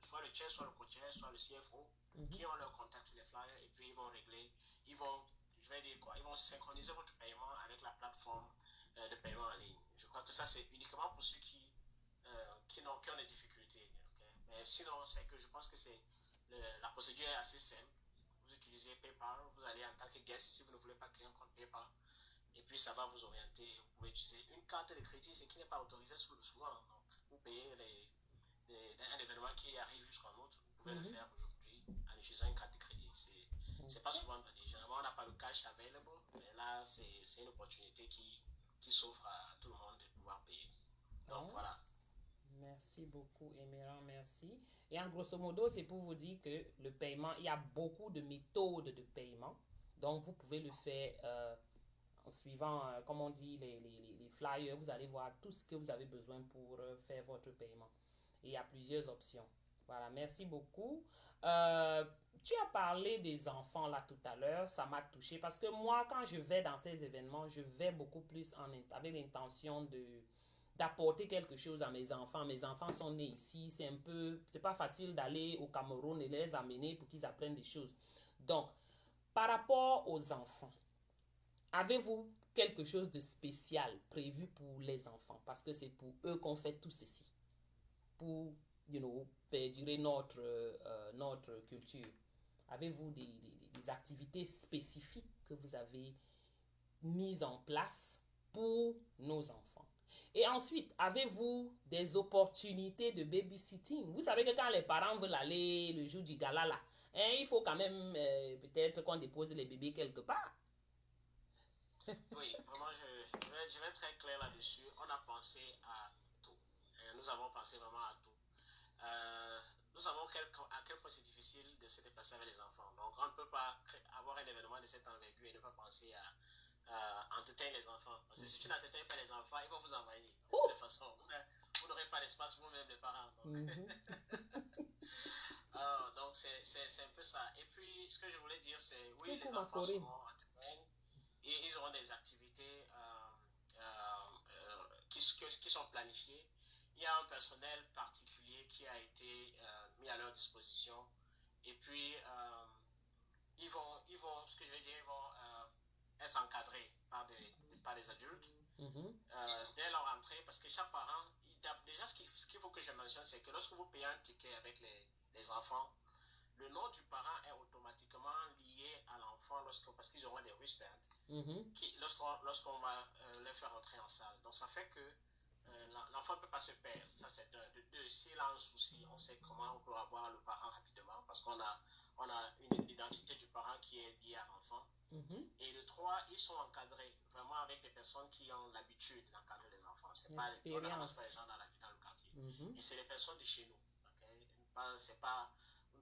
S5: soit le chair, soit le co-chair, soit le CFO qui ont leur contact sur les flyers et puis ils vont régler, ils vont synchroniser votre paiement avec la plateforme de paiement en ligne. Je crois que ça c'est uniquement pour ceux qui ont des difficultés. Okay? Mais sinon, c'est que je pense que la procédure est assez simple. Vous utilisez PayPal, vous allez en tant que guest si vous ne voulez pas créer un compte PayPal. Et puis ça va vous orienter. Vous pouvez utiliser une carte de crédit, ce qui n'est pas autorisé souvent. Donc, vous payez un événement qui arrive jusqu'en autre. Vous pouvez le faire aujourd'hui en utilisant une carte de crédit. C'est pas souvent donné. Généralement, on n'a pas le cash available, mais là, c'est une opportunité qui s'offre à tout le monde de pouvoir payer. Donc, voilà.
S1: Merci beaucoup, Emeran, merci. Et en grosso modo, c'est pour vous dire que le paiement, il y a beaucoup de méthodes de paiement. Donc, vous pouvez le faire en suivant, comme on dit, les flyers. Vous allez voir tout ce que vous avez besoin pour faire votre paiement. Et il y a plusieurs options. Voilà, merci beaucoup. Tu as parlé des enfants là tout à l'heure, ça m'a touché parce que moi, quand je vais dans ces événements, je vais beaucoup plus avec l'intention d'apporter quelque chose à mes enfants. Mes enfants sont nés ici, c'est pas facile d'aller au Cameroun et les amener pour qu'ils apprennent des choses. Donc, par rapport aux enfants, avez-vous quelque chose de spécial prévu pour les enfants? Parce que c'est pour eux qu'on fait tout ceci. Pour, perdurer notre culture. Avez-vous des activités spécifiques que vous avez mises en place pour nos enfants? Et ensuite, avez-vous des opportunités de babysitting? Vous savez que quand les parents veulent aller le jour du gala, là, il faut quand même peut-être qu'on dépose les bébés quelque part.
S5: Oui, vraiment, je vais être très clair là-dessus. On a pensé à tout. Nous avons pensé vraiment à tout. Nous savons à quel point c'est difficile de se déplacer avec les enfants. Donc, on ne peut pas avoir un événement de cette envergure et ne pas penser à entertainer les enfants. Parce que si tu n'entertaines pas les enfants, ils vont vous envahir. De toute façon, vous n'aurez pas d'espace vous-même, les parents. Donc, c'est un peu ça. Et puis, ce que je voulais dire, c'est oui, les enfants seront entertainés et ils auront des activités qui sont planifiées. Il y a un personnel particulier qui a été mis à leur disposition. Et puis, ils vont, ce que je veux dire, ils vont être encadrés par des adultes dès leur entrée. Parce que chaque parent, déjà, ce qu'il faut que je mentionne, c'est que lorsque vous payez un ticket avec les enfants, le nom du parent est automatiquement lié à l'enfant parce qu'ils auront des wristbands lorsqu'on va les faire entrer en salle. Donc, ça fait que l'enfant ne peut pas se perdre. Ça, c'est de deux. S'il a un souci, on sait comment on peut avoir le parent rapidement parce qu'on a une identité du parent qui est liée à l'enfant. Et de trois, ils sont encadrés vraiment avec des personnes qui ont l'habitude d'encadrer les enfants. C'est pas, on n'avance pas les gens dans le quartier. Et c'est les personnes de chez nous. Okay?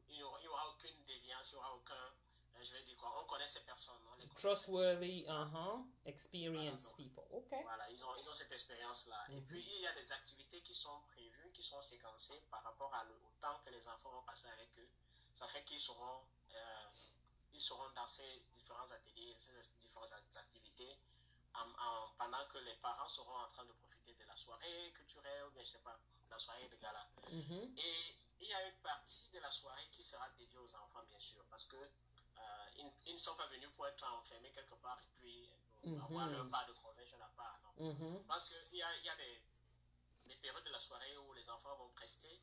S5: Il n'y aura aucune déviance, il n'y aura aucun. Je vais dire quoi, on connaît ces personnes.
S1: Trustworthy, experienced people. OK.
S5: Voilà, ils ont cette expérience-là. Et puis, il y a des activités qui sont prévues, qui sont séquencées par rapport au temps que les enfants vont passer avec eux. Ça fait qu'ils seront dans ces différents ateliers, ces différentes activités en que les parents seront en train de profiter de la soirée culturelle ou bien, je sais pas, la soirée de gala. Et il y a une partie de la soirée qui sera dédiée aux enfants, bien sûr, parce que ils ne sont pas venus pour être enfermés quelque part et puis avoir leur part de convention à part. Non. Je pense qu'il y a des périodes de la soirée où les enfants vont prester.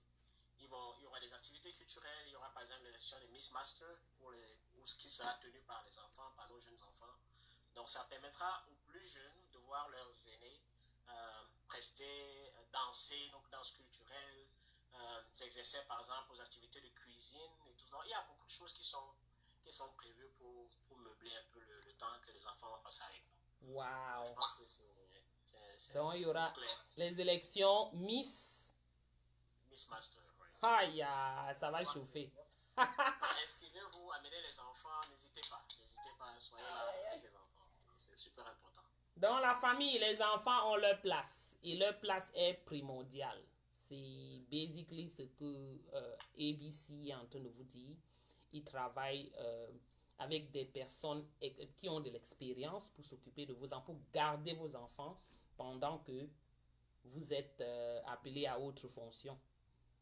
S5: Il y aura des activités culturelles. Il y aura par exemple l'élection des Miss Master ou ce qui sera tenu par les enfants, par nos jeunes enfants. Donc ça permettra aux plus jeunes de voir leurs aînés prester, danser, donc danse culturelle, s'exercer par exemple aux activités de cuisine et tout ça. Il y a beaucoup de choses qui sont prévues pour meubler un peu le temps que les enfants vont passer avec nous.
S1: Wow.
S5: Je pense que c'est
S1: Donc, il y aura
S5: clair.
S1: les élections Miss.
S5: Miss Master, oui.
S1: Aïe, ça va chauffer.
S5: Inscrivez-vous, amenez les enfants, n'hésitez pas, soyez là avec les enfants, c'est super important.
S1: Dans la famille, les enfants ont leur place et leur place est primordiale. C'est basically ce que ABC est en train de vous dire. Ils travaillent avec des personnes qui ont de l'expérience pour s'occuper de vos enfants, pour garder vos enfants pendant que vous êtes appelés à autre fonction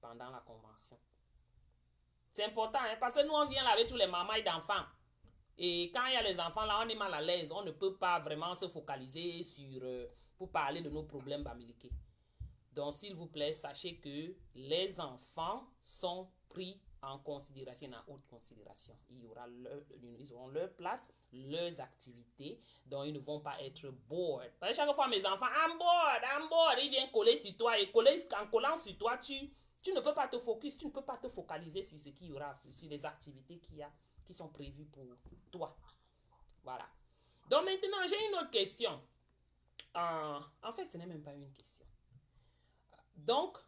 S1: pendant la convention. C'est important, hein, parce que nous, on vient là avec tous les mamans d'enfants. Et quand il y a les enfants là, on est mal à l'aise. On ne peut pas vraiment se focaliser sur pour parler de nos problèmes bamiliqués. Donc, s'il vous plaît, sachez que les enfants sont pris en considération, en haute considération. Ils auront leur place, leurs activités, donc ils ne vont pas être bored. Parce que chaque fois, mes enfants, I'm bored, ils viennent coller sur toi, et en collant sur toi, tu ne peux pas te focus, tu ne peux pas te focaliser sur ce qu'il y aura, sur les activités qu'il y a, qui sont prévues pour toi. Voilà. Donc maintenant, j'ai une autre question. En fait, ce n'est même pas une question. Donc,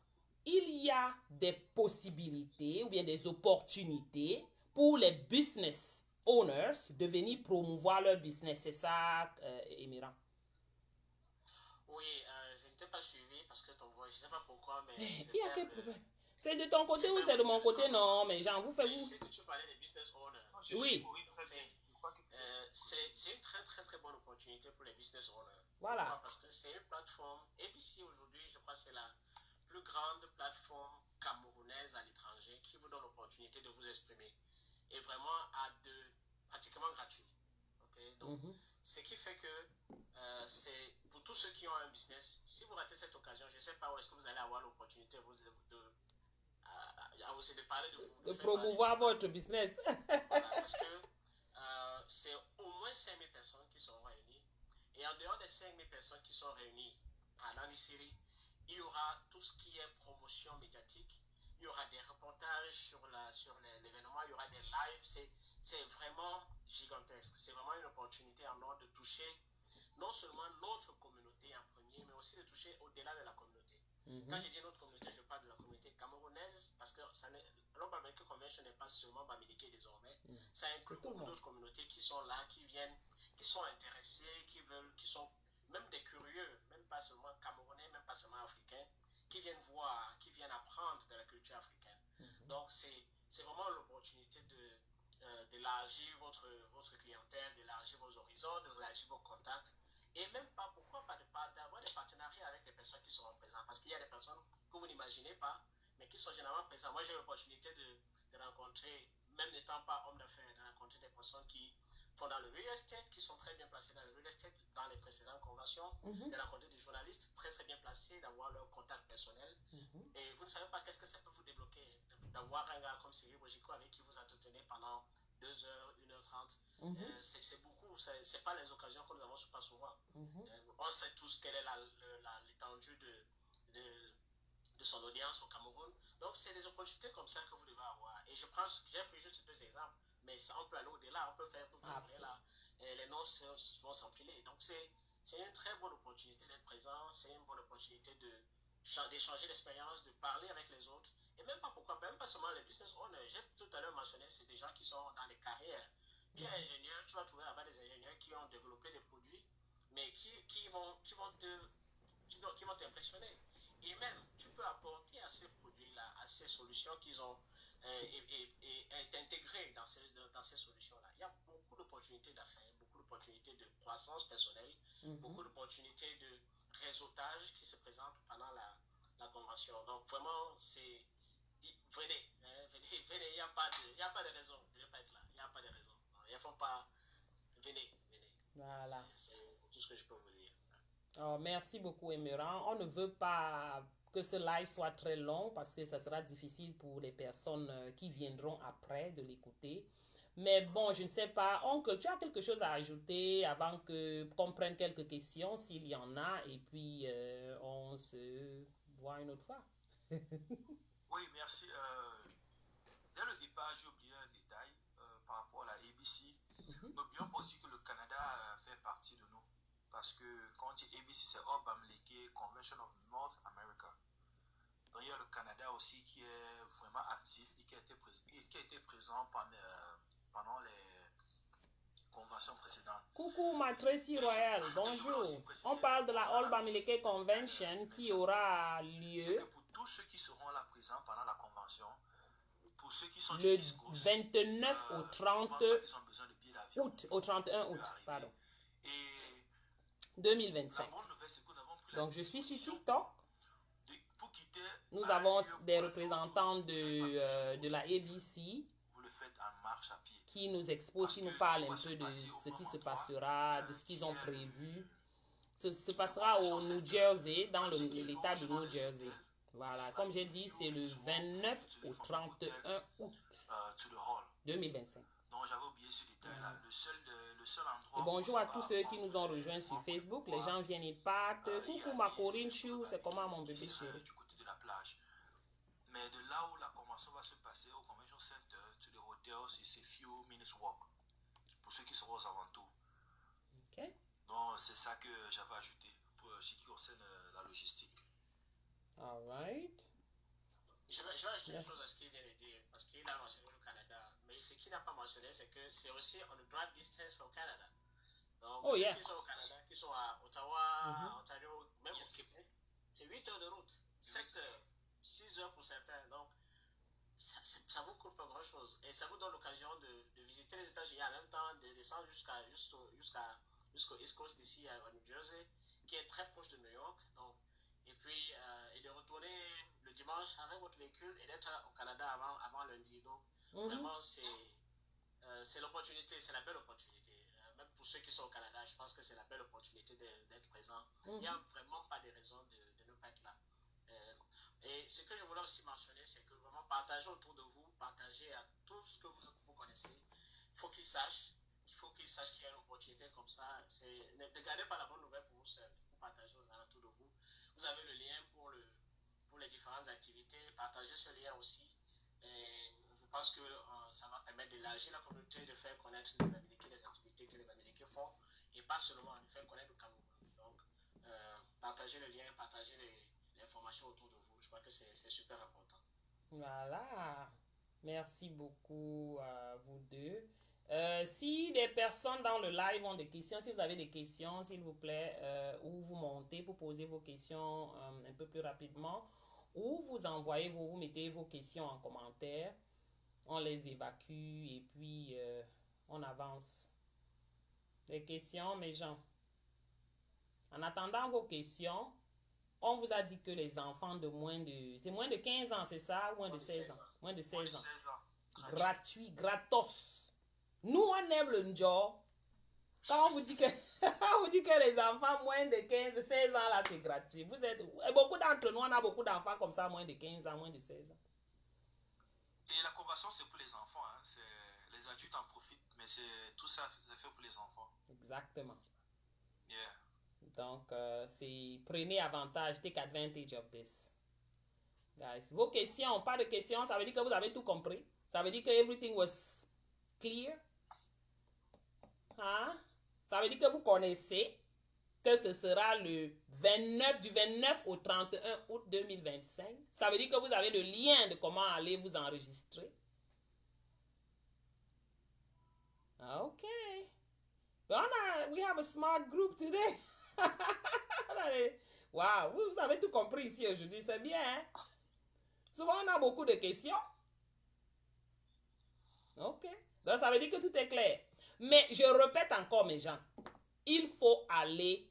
S1: il y a des possibilités ou bien des opportunités pour les business owners de venir promouvoir leur business. C'est ça, Émiran?
S5: Oui, je ne t'ai pas suivi parce que ton voix, je ne sais pas pourquoi, mais...
S1: Il y a quel problème? C'est de ton côté ou c'est de mon côté? Non, mais genre, vous faites vous.
S5: Je sais que tu parlais des business owners.
S1: Oui.
S5: C'est une très très très bonne opportunité pour les business owners.
S1: Voilà.
S5: Pourquoi? Parce que c'est une plateforme, ABC aujourd'hui, je crois que c'est la plus grande plateforme camerounaise à l'étranger qui vous donne l'opportunité de vous exprimer. Et vraiment pratiquement gratuit. Okay? Donc, ce qui fait que c'est pour tous ceux qui ont un business, si vous ratez cette occasion, je ne sais pas où est-ce que vous allez avoir l'opportunité de parler de vous.
S1: De promouvoir votre business.
S5: Voilà, parce que c'est au moins 5000 personnes qui seront réunies. Et en dehors des 5000 personnes qui sont réunies à Nanisiri, il y aura tout ce qui est promotion médiatique. Il y aura des reportages sur l'événement, il y aura des lives. C'est vraiment gigantesque. C'est vraiment une opportunité en ordre de toucher non seulement notre communauté en premier, mais aussi de toucher au-delà de la communauté. Quand je dis notre communauté, je parle de la communauté camerounaise parce que l'Europe American Convention n'est pas seulement bamiliqué désormais. Ça inclut beaucoup d'autres communautés qui sont là, qui viennent, qui sont intéressées, qui sont même des curieux, même pas seulement camerounais, même pas seulement africains, qui viennent voir, qui viennent apprendre de la culture africaine. Donc c'est vraiment l'opportunité d'élargir votre clientèle, d'élargir vos horizons, d'élargir vos contacts. Et même pas, pourquoi pas d'avoir des partenariats avec les personnes qui seront présentes. Parce qu'il y a des personnes que vous n'imaginez pas, mais qui sont généralement présentes. Moi, j'ai l'opportunité de rencontrer, même n'étant pas homme d'affaires, de rencontrer des personnes qui font dans le real estate, qui sont très bien placées dans le real estate dans les précédentes conventions, de rencontrer des journalistes très très bien placés, d'avoir leur contact personnel. Et vous ne savez pas qu'est-ce que ça peut vous débloquer, d'avoir un gars comme Cyril Bojico avec qui vous entretenez pendant 2 heures, 1h30. C'est beaucoup, c'est pas les occasions que nous avons pas souvent. On sait tous quelle est l'étendue de son audience au Cameroun. Donc c'est des opportunités comme ça que vous devez avoir. Et j'ai pris juste 2 exemples, mais ça, on peut aller au-delà, on peut faire tout là. Et les noms vont s'empiler. Donc c'est une très bonne opportunité d'être présent, c'est une bonne opportunité d'échanger l'expérience, de parler avec les autres. Et même pas seulement les business owners. J'ai tout à l'heure mentionné, c'est des gens qui sont dans les carrières. Tu es ingénieur, tu vas trouver là-bas des ingénieurs qui ont développé des produits, mais qui vont t'impressionner. Et même, tu peux apporter à ces produits-là, à ces solutions qu'ils ont et t'intégrer dans ces solutions-là. Il y a beaucoup d'opportunités d'affaires, beaucoup d'opportunités de croissance personnelle, beaucoup d'opportunités otages qui se présentent pendant la convention. Donc vraiment, c'est... Venez, hein, venez, il n'y a pas de raison de ne pas être là. Il n'y a pas de raison. Il ne faut pas... Venez.
S1: Voilà.
S5: C'est tout ce que je peux vous dire.
S1: Oh, merci beaucoup, Emerald. On ne veut pas que ce live soit très long parce que ça sera difficile pour les personnes qui viendront après de l'écouter. Mais bon, je ne sais pas. Oncle, tu as quelque chose à ajouter avant qu'on prenne quelques questions, s'il y en a, et puis on se voit une autre fois.
S4: Oui, merci. Dès le départ, j'ai oublié un détail par rapport à la ABC. N'oublions pas aussi que le Canada fait partie de nous. Parce que quand on dit ABC, c'est All Bamileke Convention of North America. Donc il y a le Canada aussi qui est vraiment actif et qui a été présent pendant les conventions précédentes.
S1: Coucou ma Tracy Royal, bonjour. On parle de la All Bamileke Convention qui aura lieu
S4: C'est que pour tous ceux qui seront là présents pendant la convention, pour ceux qui sont
S1: le
S4: du East Coast,
S1: 29 au 30
S4: je pense pas qu'ils ont besoin de billets d'avion
S1: août, au 31
S4: pour
S1: août,
S4: arriver.
S1: pardon,
S4: Et
S1: 2025.
S4: la bonne nouvelle, c'est que nous avons pris
S1: Donc
S4: la
S1: je suis sur
S4: disposition
S1: TikTok.
S4: pour quitter
S1: Nous
S4: un
S1: avons
S4: lieu
S1: des
S4: pour un
S1: représentants
S4: autre, vous n'avez pas besoin
S1: de la ABC
S4: vous le faites en marche à pied.
S1: qui nous exposent, qui nous parlent un peu de ce qui se passera, de ce qu'ils ont prévu. Ce se passera au New Jersey, dans l'État du New Jersey. Voilà, comme j'ai dit, c'est le 29 au 31 août
S4: To the hall.
S1: 2025.
S4: Donc j'avais oublié ce détail-là. Le seul endroit.
S1: Et bonjour
S4: où
S1: à
S4: ça
S1: tous
S4: va
S1: ceux qui
S4: prendre
S1: nous ont rejoints sur Facebook. Les gens viennent et partent. Coucou ma Corinne Chou, c'est comment mon bébé chéri?
S4: Du côté de la plage. Mais de là où la convention va se passer, au Convention Center, to the hotel, c'est few minutes walk. Pour ceux qui seront aux alentours.
S1: Ok.
S4: Donc c'est ça que j'avais ajouté pour ce qui concerne la logistique.
S1: All right.
S5: Je vais ajouter une chose à ce qu'il vient de dire, parce qu'il a mentionné le Canada, mais ce qu'il n'a pas mentionné, c'est que c'est aussi on the drive distance from Canada. Donc,
S1: Oh,
S5: ceux
S1: yeah.
S5: qui sont au Canada, qui sont à Ottawa, Ontario, même au Québec, c'est 8 heures de route, 7 heures, 6 heures pour certains. Donc, ça vous coûte pas grand-chose. Et ça vous donne l'occasion de visiter les États-Unis en même temps, de descendre jusqu'au East Coast d'ici à New Jersey, qui est très proche de New York. Donc, et puis, et de retourner le dimanche avec votre véhicule et d'être au Canada avant lundi. Donc, vraiment, c'est l'opportunité, c'est la belle opportunité. Même pour ceux qui sont au Canada, je pense que c'est la belle opportunité d'être présent. Il n'y a vraiment pas de raison de ne pas être là. Et ce que je voulais aussi mentionner, c'est que vraiment partagez autour de vous, partagez à tous ce que vous connaissez. Il faut qu'ils sachent qu'il y a une opportunité comme ça. Ne gardez pas la bonne nouvelle pour vous seul. Vous partagez aux alentours de vous. Vous avez le lien pour les différentes activités. Partagez ce lien aussi. Et je pense que ça va permettre d'élargir la communauté, de faire connaître les Bamileke, les activités que les Bamileke font, et pas seulement de faire connaître le Cameroun. Donc, partagez le lien, partagez l'information autour de vous. Je crois que c'est super important.
S1: Voilà. Merci beaucoup à vous deux. Si des personnes dans le live ont des questions, si vous avez des questions, s'il vous plaît, ou vous montez pour poser vos questions un peu plus rapidement, ou vous envoyez, vous mettez vos questions en commentaire, on les évacue et puis on avance. Des questions, mes gens? En attendant vos questions, on vous a dit que les enfants de moins de... C'est moins de 15 ans, c'est ça? Ou moins de 16 ans? Moins de 16 ans. Gratuit, gratos. Nous, on aime le Njo. Quand on vous dit que, on vous dit que les enfants moins de 15, 16 ans, là, c'est gratuit. Vous êtes... Et beaucoup d'entre nous, on a beaucoup d'enfants comme ça, moins de 15 ans, moins de 16 ans.
S4: Et la convention, c'est pour les enfants. Hein. Les adultes en profitent, mais tout ça, c'est fait pour les enfants.
S1: Exactement.
S4: Yeah.
S1: Donc, prenez avantage, take advantage of this. Guys, vos questions, pas de questions, ça veut dire que vous avez tout compris. Ça veut dire que everything was clear. Hein? Ça veut dire que vous connaissez que ce sera du 29 au 31 août 2025. Ça veut dire que vous avez le lien de comment aller vous enregistrer. Okay. We have a smart group today. Wow, vous avez tout compris ici aujourd'hui, c'est bien. Hein? Souvent, on a beaucoup de questions. Ok. Donc, ça veut dire que tout est clair. Mais je répète encore, mes gens, il faut aller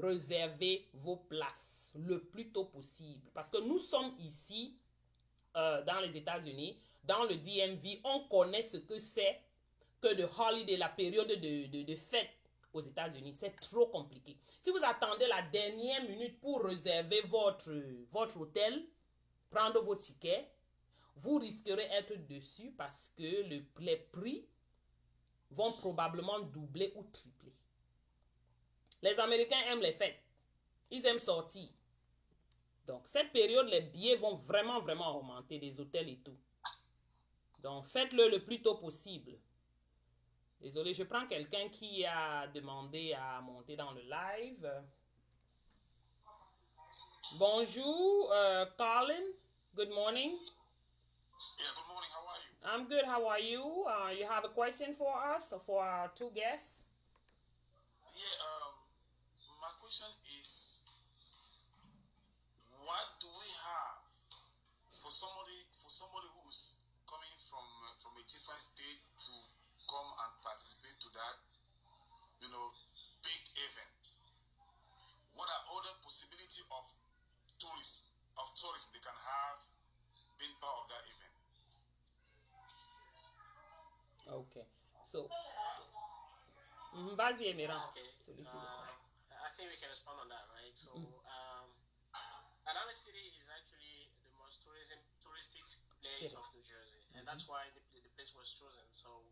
S1: réserver vos places le plus tôt possible. Parce que nous sommes ici, dans les États-Unis, dans le DMV, on connaît ce que c'est que de holiday, la période de fête aux États-Unis. C'est trop compliqué. Si vous attendez la dernière minute pour réserver votre hôtel, prendre vos tickets, vous risquerez d'être dessus parce que les prix vont probablement doubler ou tripler. Les Américains aiment les fêtes. Ils aiment sortir. Donc, cette période, les billets vont vraiment, vraiment augmenter, des hôtels et tout. Donc, faites-le le plus tôt possible. Désolé, je prends quelqu'un qui a demandé à monter dans le live. Bonjour, Colin. Good morning.
S3: Yeah, good morning. How are you?
S1: I'm good. How are you? You have a question for us, for our two guests?
S3: Yeah, my question is, what do we have for somebody who's coming from a different state to come and participate to that, big event? What are other possibility of tourism they can have being part of that event?
S1: Okay. So, vas-y, Emiran.
S5: Okay.
S1: Celui qui veut.
S5: I think we can respond on that, right? So, Atlanta City is actually the most touristic place of New Jersey, and that's why the place was chosen. So,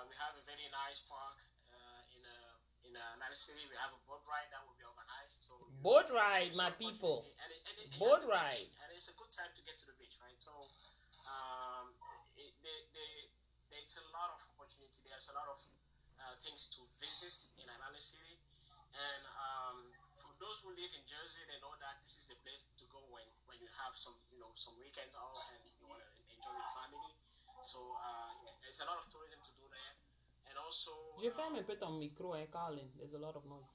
S5: we have a very nice park in Atlanta City. We have a boat ride that will be organized. So,
S1: Boat ride, my people. Boat ride.
S5: And it's a good time to get to the beach, right? So, there's a lot of opportunity. There's a lot of things to visit in Atlanta City, and for those who live in Jersey, they know that this is the place to go when you have some weekends off and you want to enjoy your family. So there's a lot of tourism to do there, and also.
S1: Je ferme un peu ton micro, hein, Colin. There's a lot of noise.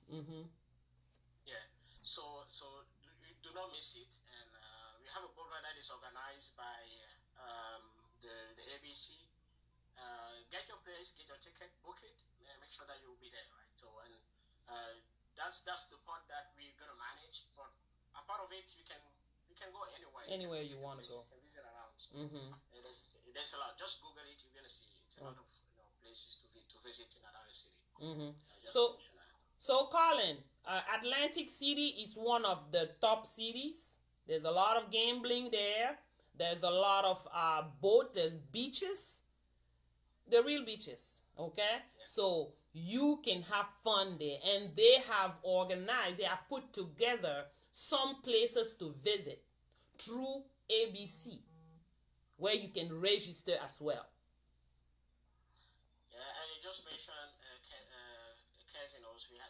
S5: Yeah. So do not miss it, and we have a boat ride that is organized by the ABC. Get your place, get your ticket, book it, and make sure that you will be there, right? So, and that's the part that we're gonna manage. But a part of it, you can go anywhere.
S1: Anywhere you want to go.
S5: You can visit around. So there's a lot. Just Google it, you're gonna see it. It's a lot of places to visit in Atlanta City.
S1: So Colin, Atlantic City is one of the top cities. There's a lot of gambling there. There's a lot of boats. There's beaches. The real beaches, okay? Yeah. So you can have fun there, and they have put together some places to visit through ABC, where you can register as well.
S5: Yeah, and you just mentioned casinos. We have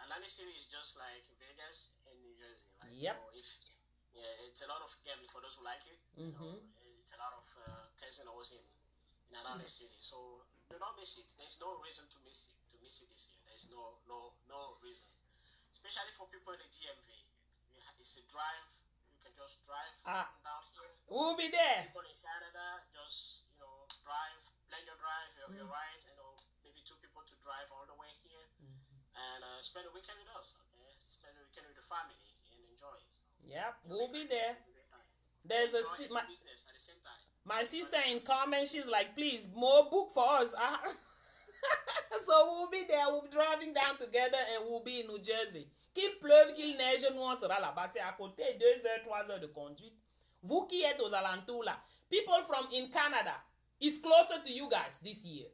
S5: Atlantic City is just like Vegas in New Jersey, right?
S1: Yep.
S5: So it's a lot of gambling for those who like it. It's a lot of casinos in Atlanta City, so do not miss it. There's no reason to miss it this year. There's no reason, especially for people in the DMV. It's a drive. You can just drive down here.
S1: We'll be there.
S5: People in Canada just drive, plan your drive, your ride. Maybe 2 people to drive all the way here, and spend the weekend with us. Okay, spend the weekend with the family and enjoy it.
S1: Yep, we'll be there. There's
S5: business at the same time.
S1: My sister in comment, she's like, please, more book for us. So we'll be there, we'll be driving down together and we'll be in New Jersey. Qu'il pleuve, qu'il neige, nous on sera là-bas. C'est à côté, 2 heures, 3 heures de conduite. Vous qui êtes aux alentours là. People from in Canada is closer to you guys this year.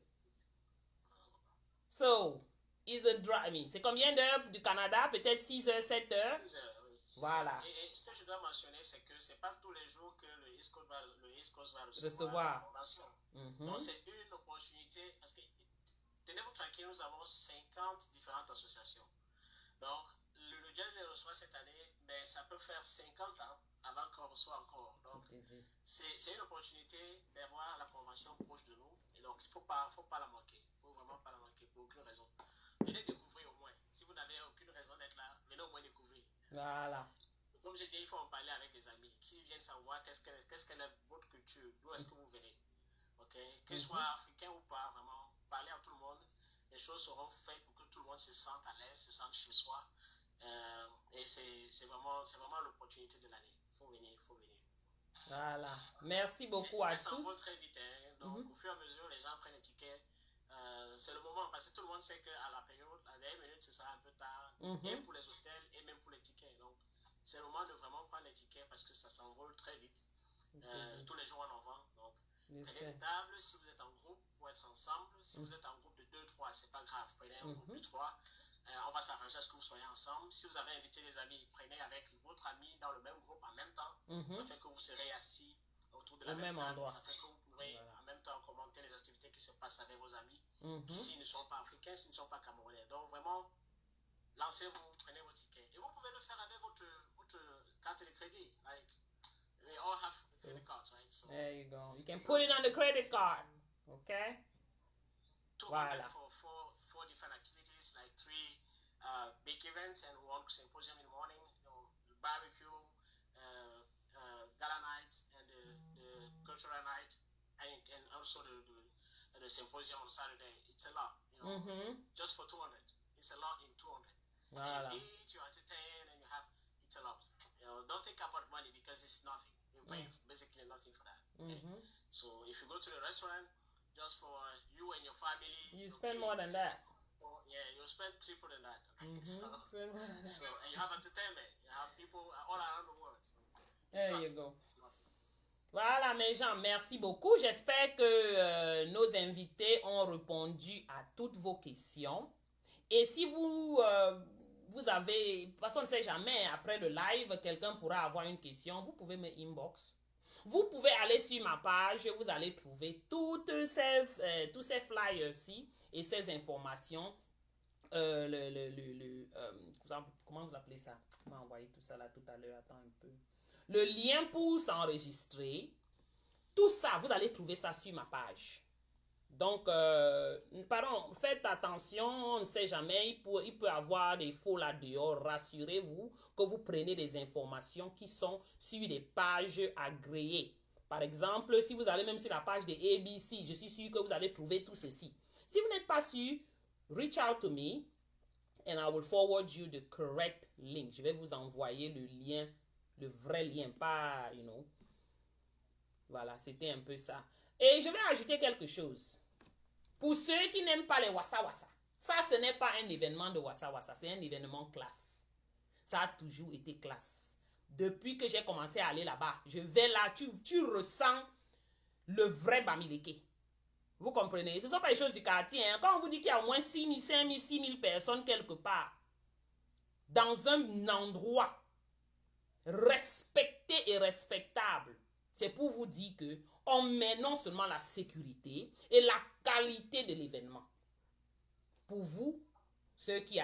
S1: So, c'est combien d'heures du Canada? Peut-être 6 heures, 7 heures?
S5: 6 heures, oui.
S1: Voilà.
S5: Et ce que je dois mentionner, c'est que c'est pas tous les jours que le East Coast va
S1: recevoir.
S5: L'information. Donc c'est une opportunité, parce que tenez-vous tranquille, nous avons 50 différentes associations. Donc le New Jersey reçoit cette année, mais ça peut faire 50 ans avant qu'on reçoive encore. Donc c'est une opportunité d'avoir la convention proche de nous, et donc il faut pas la manquer. Il faut vraiment pas la manquer pour aucune raison. Venez découvrir au moins. Si vous n'avez aucune raison d'être là, venez au moins découvrir.
S1: Voilà.
S5: Comme j'ai dit, il faut en parler avec des amis qui viennent savoir qu'est-ce qu'elle est votre culture, d'où est-ce que vous venez. Ok, que ce soit africain ou pas, vraiment, parler à tout le monde. Les choses seront faites pour que tout le monde se sente à l'aise, se sente chez soi. Et c'est vraiment l'opportunité de l'année. Il faut venir.
S1: Voilà. Merci beaucoup à
S5: Ça
S1: tous.
S5: va très vite. Hein. Donc, au fur et à mesure, les gens prennent les tickets. C'est le moment, parce que tout le monde sait qu'à la période, à la dernière minute, ce sera un peu tard, et pour les hôtels et même pour les tickets. Donc, c'est le moment de vraiment prendre les tickets parce que ça s'envole très vite. Tous les jours, on en vend. Donc, prenez des tables. Si vous êtes en groupe, pour être ensemble. Si vous êtes en groupe de 2, 3, c'est pas grave. Prenez un groupe de 3. On va s'arranger à ce que vous soyez ensemble. Si vous avez invité des amis, prenez avec votre ami dans le même groupe en même temps. Ça fait que vous serez assis autour de la même table.
S1: endroit.
S5: Ça fait que vous pourrez en même temps commenter les activités qui se passent avec vos amis. S'ils ne sont pas africains, s'ils ne sont pas camerounais. Donc vraiment, lancez-vous, prenez vos tickets. Et vous pouvez le faire avec votre carte de crédit. Like, we all have credit cards, right? So,
S1: there you go. You can put it on the credit card. Okay?
S5: Voilà. For 4 different activities, like 3 big events and 1 symposium in the morning, the barbecue, gala night, and the cultural night, and also the symposium on Saturday. It's a lot, just for 200. It's a lot in 200.
S1: Voilà.
S5: You eat, you entertain, and it's a lot. Don't think about money because it's nothing. You're paying basically nothing for that. Okay? So if you go to the restaurant, just for you and your family,
S1: You spend more than that.
S5: Yeah, you spend triple than that. Okay?
S1: Spend more than that.
S5: And you have entertainment. You have people all around the world.
S1: There you go. Voilà mes gens, merci beaucoup. J'espère que nos invités ont répondu à toutes vos questions. Et si vous avez, parce qu'on ne sait jamais, après le live, quelqu'un pourra avoir une question, vous pouvez me inbox. Vous pouvez aller sur ma page, vous allez trouver tous ces flyers-ci et ces informations. Comment vous appelez ça? On m'a envoyé tout ça là tout à l'heure, attends un peu. Le lien pour s'enregistrer, tout ça, vous allez trouver ça sur ma page. Donc, pardon, faites attention, on ne sait jamais, il peut y avoir des faux là dehors. Rassurez-vous que vous prenez des informations qui sont sur des pages agréées. Par exemple, si vous allez même sur la page de ABC, je suis sûr que vous allez trouver tout ceci. Si vous n'êtes pas sûr, reach out to me and I will forward you the correct link. Je vais vous envoyer le lien, le vrai lien, pas, Voilà, c'était un peu ça. Et je vais ajouter quelque chose. Pour ceux qui n'aiment pas les wassa-wassa, ça, ce n'est pas un événement de wassa-wassa, c'est un événement classe. Ça a toujours été classe. Depuis que j'ai commencé à aller là-bas, je vais là, tu ressens le vrai Bamileke. Vous comprenez? Ce ne sont pas les choses du quartier. Hein. Quand on vous dit qu'il y a au moins 6 000, 5 000, 6 000 personnes quelque part, dans un endroit respecté et respectable, c'est pour vous dire que on met non seulement la sécurité et la qualité de l'événement. Pour vous, ceux qui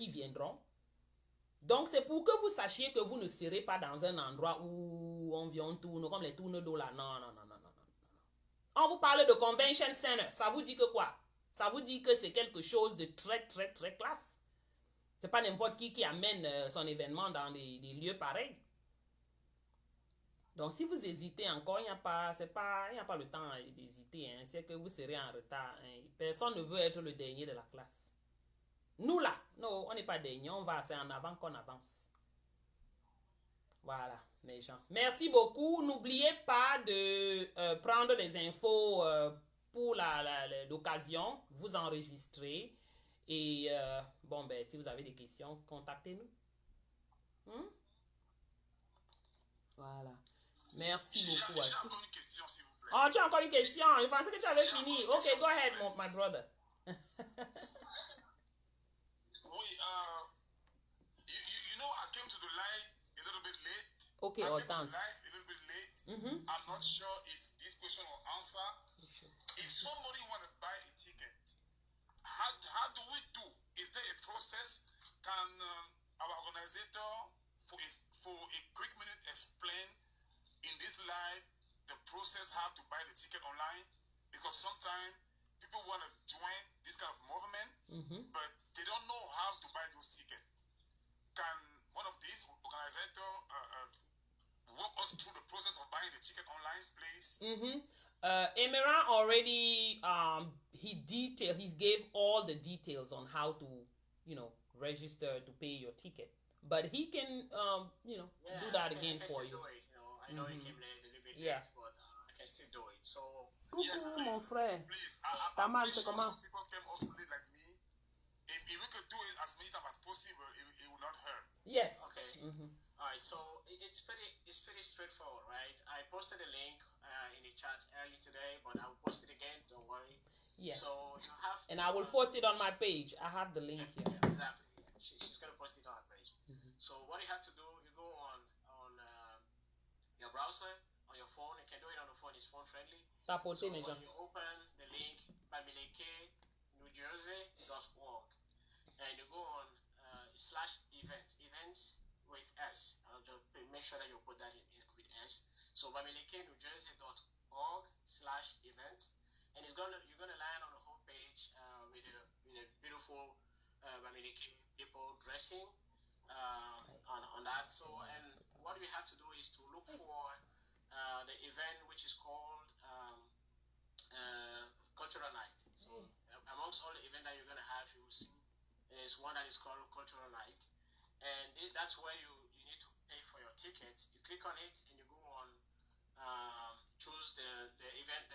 S1: viendront. Donc, c'est pour que vous sachiez que vous ne serez pas dans un endroit où on vient tourner comme les tournes d'eau là. Non. On vous parle de Convention Center. Ça vous dit que quoi? Ça vous dit que c'est quelque chose de très, très, très classe. C'est pas n'importe qui amène son événement dans des lieux pareils. Donc, si vous hésitez encore, il n'y a pas le temps d'hésiter. Hein. C'est que vous serez en retard. Hein. Personne ne veut être le dernier de la classe. Nous là, non, on n'est pas dernier. On va assez en avant qu'on avance. Voilà, mes gens. Merci beaucoup. N'oubliez pas de prendre des infos pour l'occasion. Vous enregistrez. Et si vous avez des questions, contactez-nous. Voilà. Merci beaucoup à tous.
S3: J'ai encore une question, s'il vous plaît.
S1: Oh, tu as encore une question? Je pensais que tu avais fini. Ok, go ahead, my brother.
S3: Oui, you know, I came to the live a little bit late.
S1: Okay,
S3: I
S1: or
S3: came to
S1: dance.
S3: the live a little bit late. I'm not sure if this question will answer. If somebody want to buy a ticket, how do we do? Is there a process? Can our organizer for a quick minute explain in this live the process how to buy the ticket online? Because sometimes people want to join this kind of movement, but they don't know how to buy those tickets. Can one of these organizers walk us through the process of buying the ticket online, please?
S1: Emeran already he gave all the details on how to register to pay your ticket. But he can, do that again
S5: I can
S1: for
S5: still
S1: you.
S5: do it. I know it came late, a little bit
S1: Yeah.
S5: late, but I can still do it. So
S1: Coucou, mon frère.
S3: Please,
S1: Ta
S3: I'm
S1: mal,
S3: pretty
S1: c'est
S3: sure
S1: comment?
S3: some people came also late like me. If we could do it as many times as possible, it will not hurt.
S1: Yes.
S5: okay. All right. So it's pretty straightforward, right? I posted a link in the chat early today, but I will post it again. Don't worry.
S1: Yes.
S5: So you have.
S1: And I will post it on my page. I have the link here.
S5: Yeah, exactly. Yeah. She's gonna post it on her page. So what you have to do, you go on your browser on your phone. You can do it on the phone. It's phone friendly.
S1: Tapoter,
S5: So
S1: mes gens.
S5: when you open the link bamileke.newjersey.org and you go on /events with S. I'll just make sure that you put that in with S. So bamileke.newjersey.org/event, and you're gonna land on the home page with a beautiful Bamileke people dressing on that. So and what we have to do is to look for the event which is called Cultural Night. So amongst all the events that you're gonna have, you will see there's one that is called Cultural Night, and that's where you need to pay for your ticket. You click on it and you go on choose the event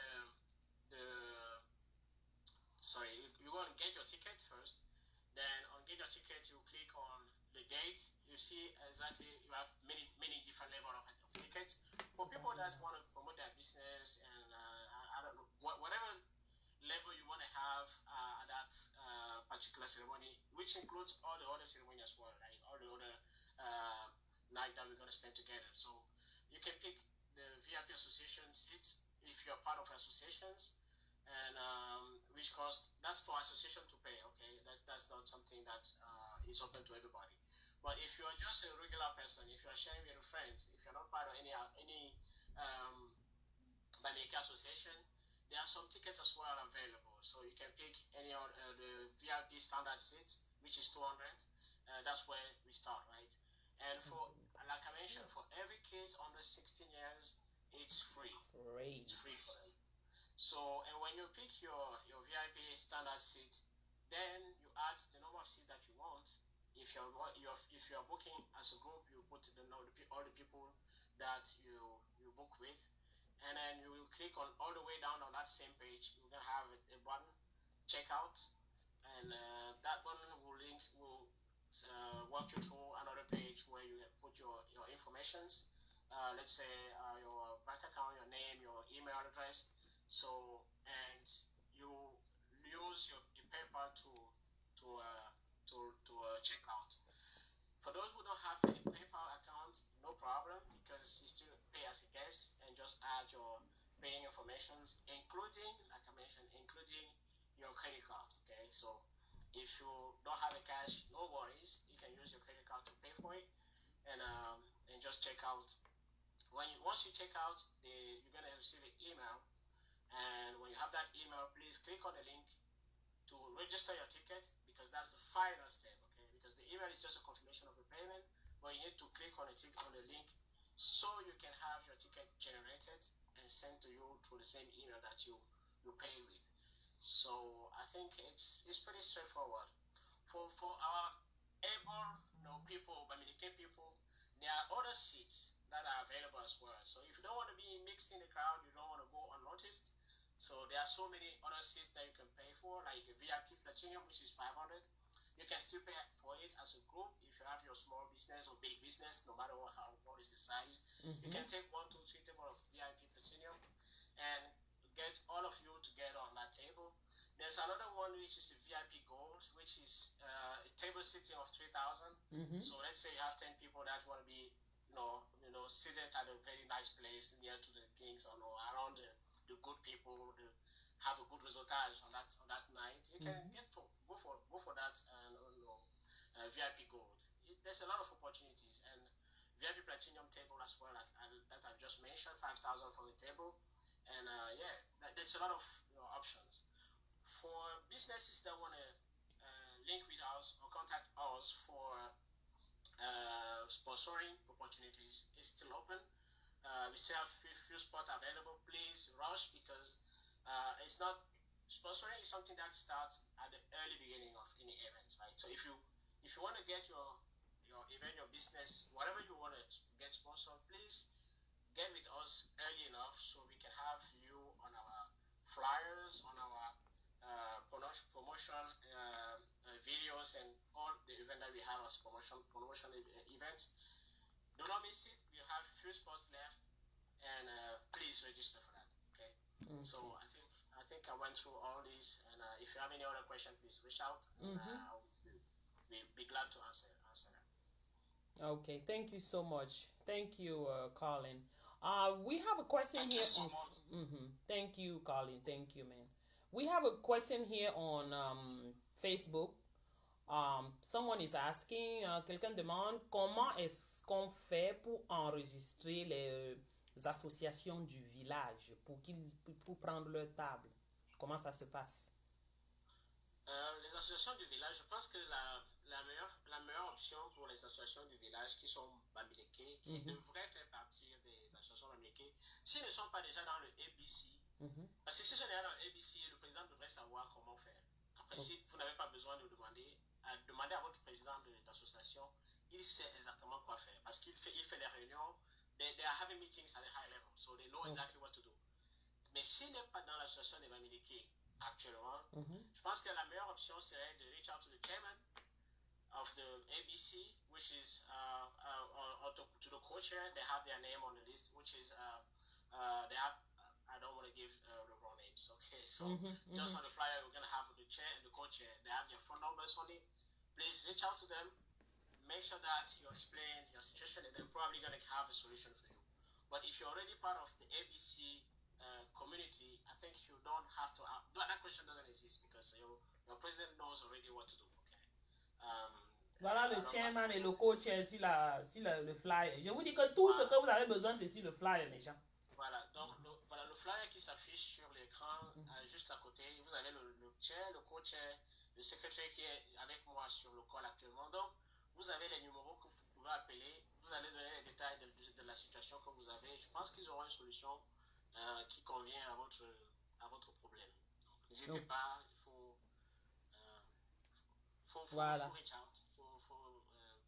S5: you go and get your ticket first. Then on get your ticket you click on the date. You see exactly you have many different levels of tickets for people that want to promote their business, and I don't know whatever level you want to have at that particular ceremony, which includes all the other ceremony as well, right? All the other night that we're going to spend together. So you can pick the VIP association seats if you're part of associations, and which cost, that's for association to pay, okay? That's not something that is open to everybody. But if you're just a regular person, if you're sharing with your friends, if you're not part of any Bamileke association, there are some tickets as well available. So you can pick any of the VIP standard seats, which is 200. That's where we start, right? And for, like I mentioned, for every kid under 16 years, it's free.
S1: Great.
S5: It's free for them. So, and when you pick your VIP standard seat, then you add the number of seats that you want. If you're booking as a group, you put all the people that you book with, and then you will click on all the way down on that same page. You're gonna have a button, checkout, and that button will walk you through another page where you put your informations. Let's say your bank account, your name, your email address. So, and you use your PayPal to check out. For those who don't have a PayPal account, no problem, because you still pay as a guest and just add your paying informations, including, like I mentioned, including your credit card. Okay, so if you don't have a cash, no worries, you can use your credit card to pay for it, and just check out. Once you check out, you're gonna receive an email, and when you have that email, please click on the link to register your ticket, because that's the final step. Okay, because the email is just a confirmation of the payment, but you need to click on the link so you can have your ticket generated and sent to you through the same email that you pay with. So I think it's pretty straightforward. For our able people, Bamileke people, there are other seats that are available as well. So if you don't want to be mixed in the crowd, you don't want to go unnoticed. So there are so many other seats that you can pay for, like the VIP Platinum, which is 500. You can still pay for it as a group if you have your small business or big business, no matter what is the size. You can take 1, 2, 3 tables of VIP Platinum and get all of you together on that table. There's another one which is a VIP Gold, which is a table sitting of 3,000. So let's say you have 10 people that want to be, seated at a very nice place near to the kings or around the good people, have a good resultage on that night. You can go for that VIP Gold. There's a lot of opportunities, and VIP Platinum table as well, that I've just mentioned, 5,000 for the table, and there's a lot of options for businesses that want to link with us or contact us for sponsoring opportunities. Is still open. We still have few spots available. Please rush, because it's not sponsoring is something that starts at the early beginning of any event, right? So if you get your event, your business, whatever you want to get sponsored, please get with us early enough so we can have you on our flyers, on our promotion videos, and all the events that we have as promotion events. Do not miss it. We have few spots left, and please register for that. Okay. So I think I went through all these, and if you have any other question, please reach out. And I'll be glad to answer that.
S1: Okay, thank you so much. Thank you, Colin. We have a question
S4: Thank
S1: here.
S4: you so much.
S1: Thank you, Colin. Thank you, man. We have a question here on Facebook. Someone is asking, quelqu'un demande comment est-ce qu'on fait pour enregistrer les associations du village pour prendre leur table. Comment ça se passe?
S5: Les associations du village, je pense que la meilleure option pour les associations du village qui sont bamileke, qui devraient faire partie des associations bamileke, s'ils ne sont pas déjà dans le ABC, parce que si je suis dans le ABC, le président devrait savoir comment faire. Après, si vous n'avez pas besoin de demander à votre président d'association, il sait exactement quoi faire, parce qu'il fait des réunions, they are having meetings at a high level, so they know exactly what to do. Mais s'il n'est pas dans l'association des bamileke actuellement, je pense que la meilleure option serait de reach out to the chairman of the ABC, which is or to the co-chair. They have their name on the list, which is they have. I don't want to give the wrong names. Okay, so just on the flyer, we're gonna have the chair and the co-chair. They have their phone numbers on it. Please reach out to them. Make sure that you explain your situation, and they're probably gonna have a solution for you. But if you're already part of the ABC community, I think you don't have to. That question doesn't exist because your president knows already what to do. Okay.
S1: Voilà le chairman et le co-chair sur le flyer. Je vous dis que tout ce que vous avez besoin, c'est sur le flyer, mes gens.
S5: Voilà, donc voilà le flyer qui s'affiche sur l'écran, juste à côté. Vous avez le chair, le co-chair, le secrétaire qui est avec moi sur le call actuellement. Donc, vous avez les numéros que vous pouvez appeler. Vous allez donner les détails de la situation que vous avez. Je pense qu'ils auront une solution qui convient à votre problème. N'hésitez pas, il faut
S1: voilà.
S5: reach out, faut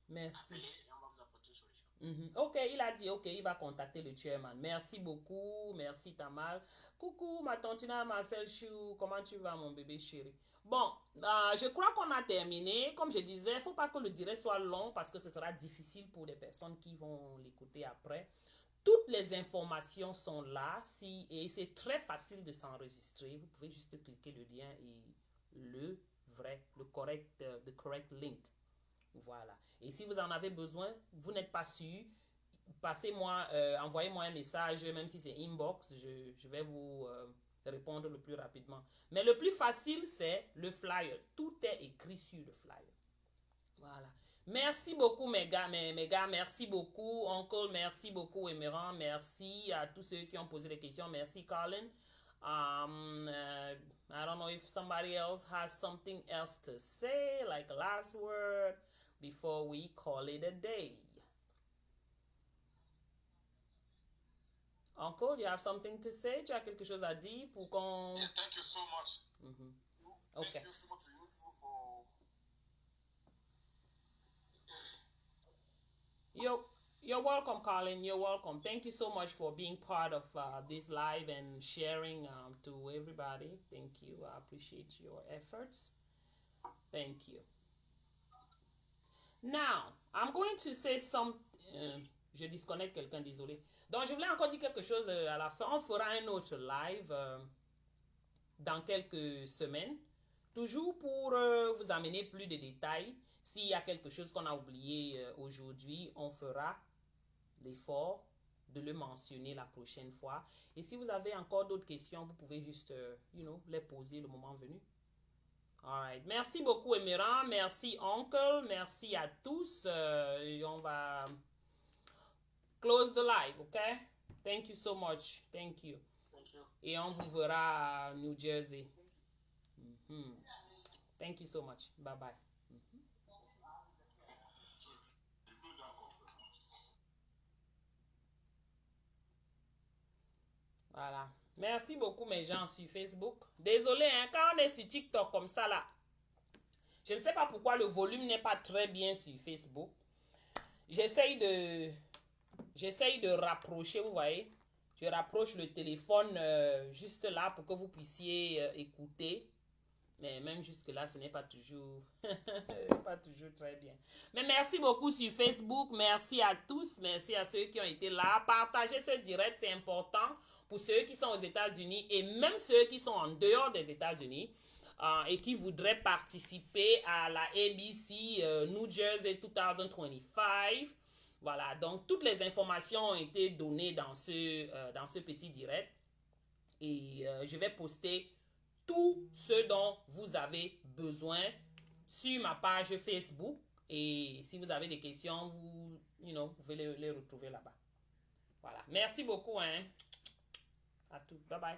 S1: merci.
S5: Appeler et on va vous apporter une solution.
S1: Ok, il a dit, ok, il va contacter le chairman. Merci beaucoup, merci Tamal. Coucou ma tantina Marcel Chou, comment tu vas mon bébé chéri? Bon, je crois qu'on a terminé. Comme je disais, il ne faut pas que le direct soit long parce que ce sera difficile pour les personnes qui vont l'écouter après. Toutes les informations sont là et c'est très facile de s'enregistrer. Vous pouvez juste cliquer le lien et the correct link. Voilà. Et si vous en avez besoin, vous n'êtes pas sûr, envoyez-moi un message, même si c'est inbox, je vais vous répondre le plus rapidement. Mais le plus facile, c'est le flyer. Tout est écrit sur le flyer. Voilà. Merci beaucoup, mes gars, merci beaucoup, Uncle, merci beaucoup, Emeran, merci à tous ceux qui ont posé des questions, merci, Colin. I don't know if somebody else has something else to say, like a last word, before we call it a day. Uncle, you have something to say? Tu as quelque chose à dire pour qu'on...
S4: Yeah, thank you so much.
S1: Okay.
S4: Thank you so much to you too for...
S1: You're welcome, Colin. You're welcome. Thank you so much for being part of this live and sharing to everybody. Thank you. I appreciate your efforts. Thank you. Now, I'm going to say some... je disconnecte quelqu'un, désolé. Donc, je voulais encore dire quelque chose à la fin. On fera un autre live dans quelques semaines. Toujours pour vous amener plus de détails. S'il y a quelque chose qu'on a oublié aujourd'hui, on fera l'effort de le mentionner la prochaine fois. Et si vous avez encore d'autres questions, vous pouvez juste, les poser le moment venu. Alright. Merci beaucoup, Emeran. Merci, Uncle. Merci à tous. Et on va close the live, okay? Thank you so much. Thank you.
S5: Thank you.
S1: Et on vous verra à New Jersey. Thank you so much. Bye-bye. Voilà. Merci beaucoup, mes gens, sur Facebook. Désolé, quand on est sur TikTok comme ça, là, Je ne sais pas pourquoi le volume n'est pas très bien sur Facebook. J'essaye de rapprocher, vous voyez. Je rapproche le téléphone juste là pour que vous puissiez écouter. Mais même jusque-là, ce n'est pas toujours, pas toujours très bien. Mais merci beaucoup sur Facebook. Merci à tous. Merci à ceux qui ont été là. Partagez ce direct, c'est important pour ceux qui sont aux États-Unis et même ceux qui sont en dehors des États-Unis et qui voudraient participer à la ABC New Jersey 2025. Voilà, donc toutes les informations ont été données dans ce petit direct. Et je vais poster tout ce dont vous avez besoin sur ma page Facebook. Et si vous avez des questions, vous pouvez les retrouver là-bas. Voilà. Merci beaucoup. À tout. Bye bye.